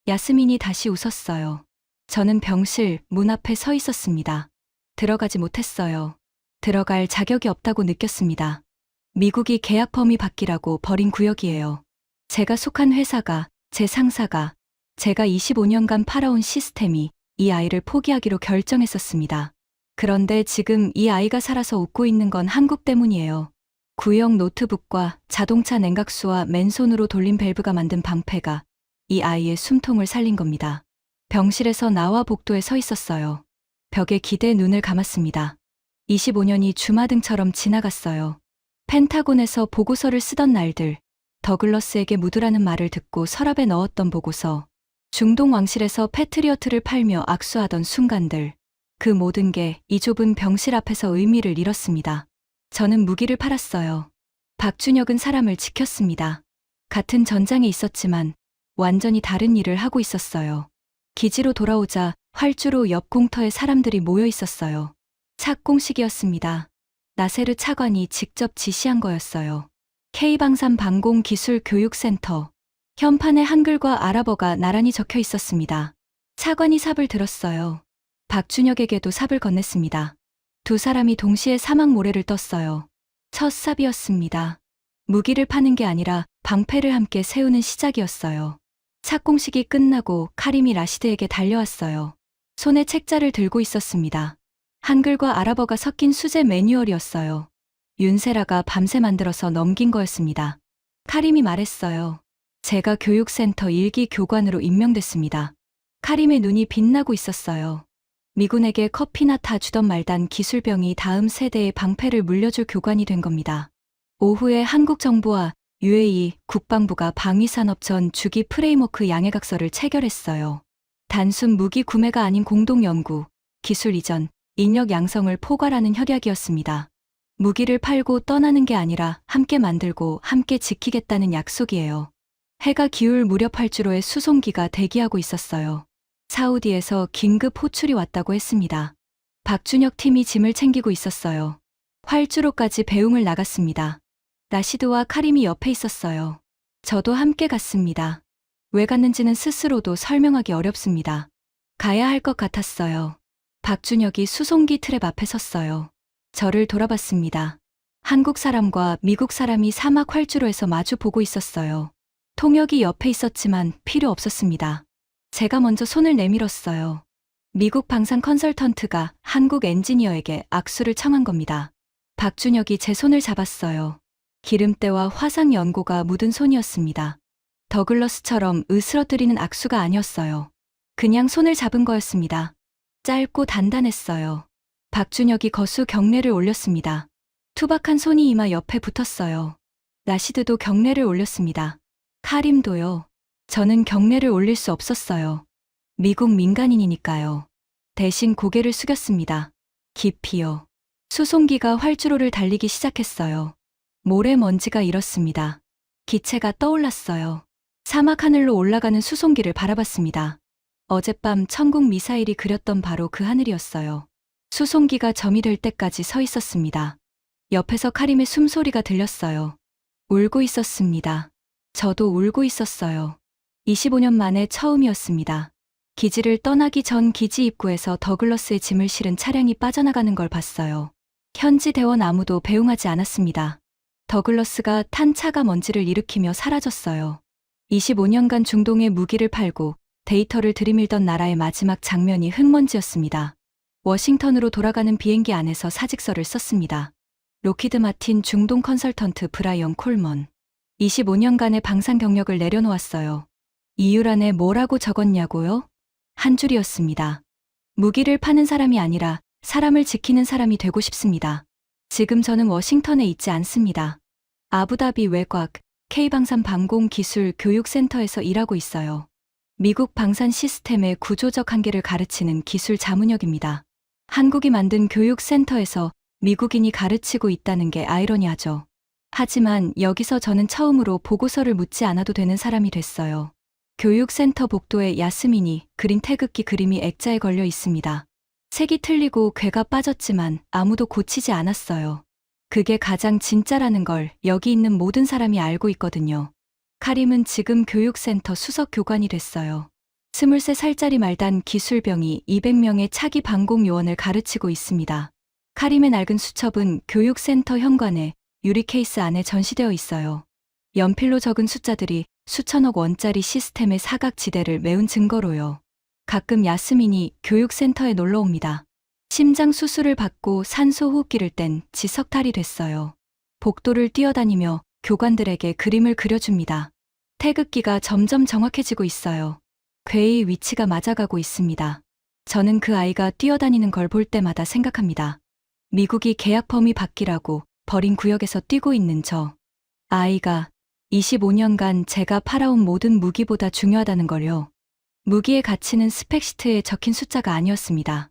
야스민이 다시 웃었어요. 저는 병실 문 앞에 서 있었습니다. 들어가지 못했어요. 들어갈 자격이 없다고 느꼈습니다. 미국이 계약 범위 밖이라고 버린 구역이에요. 제가 속한 회사가, 제 상사가, 제가 25년간 팔아온 시스템이 이 아이를 포기하기로 결정했었습니다. 그런데 지금 이 아이가 살아서 웃고 있는 건 한국 때문이에요. 구형 노트북과 자동차 냉각수와 맨손으로 돌린 밸브가 만든 방패가 이 아이의 숨통을 살린 겁니다. 병실에서 나와 복도에 서 있었어요. 벽에 기대 눈을 감았습니다. 25년이 주마등처럼 지나갔어요. 펜타곤에서 보고서를 쓰던 날들, 더글러스에게 묻으라는 말을 듣고 서랍에 넣었던 보고서, 중동 왕실에서 패트리어트를 팔며 악수하던 순간들, 그 모든 게 이 좁은 병실 앞에서 의미를 잃었습니다. 저는 무기를 팔았어요. 박준혁은 사람을 지켰습니다. 같은 전장에 있었지만 완전히 다른 일을 하고 있었어요. 기지로 돌아오자 활주로 옆 공터에 사람들이 모여 있었어요. 착공식이었습니다. 나세르 차관이 직접 지시한 거였어요. K방산 방공기술교육센터. 현판에 한글과 아랍어가 나란히 적혀 있었습니다. 차관이 삽을 들었어요. 박준혁에게도 삽을 건넸습니다. 두 사람이 동시에 사막 모래를 떴어요. 첫 삽이었습니다. 무기를 파는 게 아니라 방패를 함께 세우는 시작이었어요. 착공식이 끝나고 카림이 라시드에게 달려왔어요. 손에 책자를 들고 있었습니다. 한글과 아랍어가 섞인 수제 매뉴얼이었어요. 윤세라가 밤새 만들어서 넘긴 거였습니다. 카림이 말했어요. 제가 교육센터 1기 교관으로 임명됐습니다. 카림의 눈이 빛나고 있었어요. 미군에게 커피나 타 주던 말단 기술병이 다음 세대의 방패를 물려줄 교관이 된 겁니다. 오후에 한국 정부와 UAE 국방부가 방위산업 전 주기 프레임워크 양해각서를 체결했어요. 단순 무기 구매가 아닌 공동 연구, 기술 이전, 인력 양성을 포괄하는 협약이었습니다. 무기를 팔고 떠나는 게 아니라 함께 만들고 함께 지키겠다는 약속이에요. 해가 기울 무렵 활주로에 수송기가 대기하고 있었어요. 사우디에서 긴급 호출이 왔다고 했습니다. 박준혁 팀이 짐을 챙기고 있었어요. 활주로까지 배웅을 나갔습니다. 라시드와 카림이 옆에 있었어요. 저도 함께 갔습니다. 왜 갔는지는 스스로도 설명하기 어렵습니다. 가야 할 것 같았어요. 박준혁이 수송기 트랩 앞에 섰어요. 저를 돌아봤습니다. 한국 사람과 미국 사람이 사막 활주로에서 마주 보고 있었어요. 통역이 옆에 있었지만 필요 없었습니다. 제가 먼저 손을 내밀었어요. 미국 방산 컨설턴트가 한국 엔지니어에게 악수를 청한 겁니다. 박준혁이 제 손을 잡았어요. 기름때와 화상 연고가 묻은 손이었습니다. 더글러스처럼 으스러뜨리는 악수가 아니었어요. 그냥 손을 잡은 거였습니다. 짧고 단단했어요. 박준혁이 거수 경례를 올렸습니다. 투박한 손이 이마 옆에 붙었어요. 라시드도 경례를 올렸습니다. 카림도요. 저는 경례를 올릴 수 없었어요. 미국 민간인이니까요. 대신 고개를 숙였습니다. 깊이요. 수송기가 활주로를 달리기 시작했어요. 모래먼지가 일었습니다. 기체가 떠올랐어요. 사막 하늘로 올라가는 수송기를 바라봤습니다. 어젯밤 천국 미사일이 그렸던 바로 그 하늘이었어요. 수송기가 점이 될 때까지 서 있었습니다. 옆에서 카림의 숨소리가 들렸어요. 울고 있었습니다. 저도 울고 있었어요. 25년 만에 처음이었습니다. 기지를 떠나기 전 기지 입구에서 더글러스의 짐을 실은 차량이 빠져나가는 걸 봤어요. 현지 대원 아무도 배웅하지 않았습니다. 더글러스가 탄 차가 먼지를 일으키며 사라졌어요. 25년간 중동에 무기를 팔고 데이터를 들이밀던 나라의 마지막 장면이 흙먼지였습니다. 워싱턴으로 돌아가는 비행기 안에서 사직서를 썼습니다. 로키드 마틴 중동 컨설턴트 브라이언 콜먼. 25년간의 방산 경력을 내려놓았어요. 이유란에 뭐라고 적었냐고요? 한 줄이었습니다. 무기를 파는 사람이 아니라 사람을 지키는 사람이 되고 싶습니다. 지금 저는 워싱턴에 있지 않습니다. 아부다비 외곽 K방산 방공기술교육센터에서 일하고 있어요. 미국 방산 시스템의 구조적 한계를 가르치는 기술 자문역입니다. 한국이 만든 교육센터에서 미국인이 가르치고 있다는 게 아이러니하죠. 하지만 여기서 저는 처음으로 보고서를 묻지 않아도 되는 사람이 됐어요. 교육센터 복도에 야스민이 그린 태극기 그림이 액자에 걸려 있습니다. 색이 틀리고 괴가 빠졌지만 아무도 고치지 않았어요. 그게 가장 진짜라는 걸 여기 있는 모든 사람이 알고 있거든요. 카림은 지금 교육센터 수석 교관이 됐어요. 23살짜리 말단 기술병이 200명의 차기 방공 요원을 가르치고 있습니다. 카림의 낡은 수첩은 교육센터 현관에 유리 케이스 안에 전시되어 있어요. 연필로 적은 숫자들이 수천억 원짜리 시스템의 사각지대를 메운 증거로요. 가끔 야스민이 교육센터에 놀러 옵니다. 심장 수술을 받고 산소 호흡기를 뗀 지 석달이 됐어요. 복도를 뛰어다니며 교관들에게 그림을 그려줍니다. 태극기가 점점 정확해지고 있어요. 괴의 위치가 맞아가고 있습니다. 저는 그 아이가 뛰어다니는 걸 볼 때마다 생각합니다. 미국이 계약 범위 밖이라고 버린 구역에서 뛰고 있는 저 아이가 25년간 제가 팔아온 모든 무기보다 중요하다는 걸요. 무기의 가치는 스펙시트에 적힌 숫자가 아니었습니다.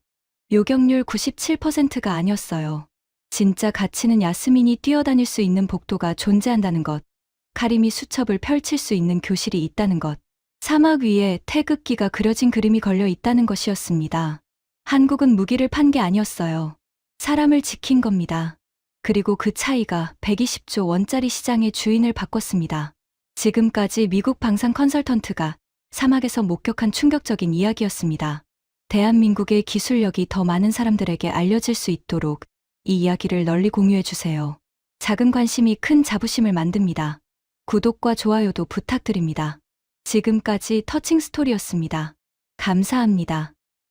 요격률 97%가 아니었어요. 진짜 가치는 야스민이 뛰어다닐 수 있는 복도가 존재한다는 것, 카림이 수첩을 펼칠 수 있는 교실이 있다는 것, 사막 위에 태극기가 그려진 그림이 걸려 있다는 것이었습니다. 한국은 무기를 판 게 아니었어요. 사람을 지킨 겁니다. 그리고 그 차이가 120조 원짜리 시장의 주인을 바꿨습니다. 지금까지 미국 방산 컨설턴트가 사막에서 목격한 충격적인 이야기였습니다. 대한민국의 기술력이 더 많은 사람들에게 알려질 수 있도록 이 이야기를 널리 공유해 주세요. 작은 관심이 큰 자부심을 만듭니다. 구독과 좋아요도 부탁드립니다. 지금까지 터칭 스토리였습니다. 감사합니다.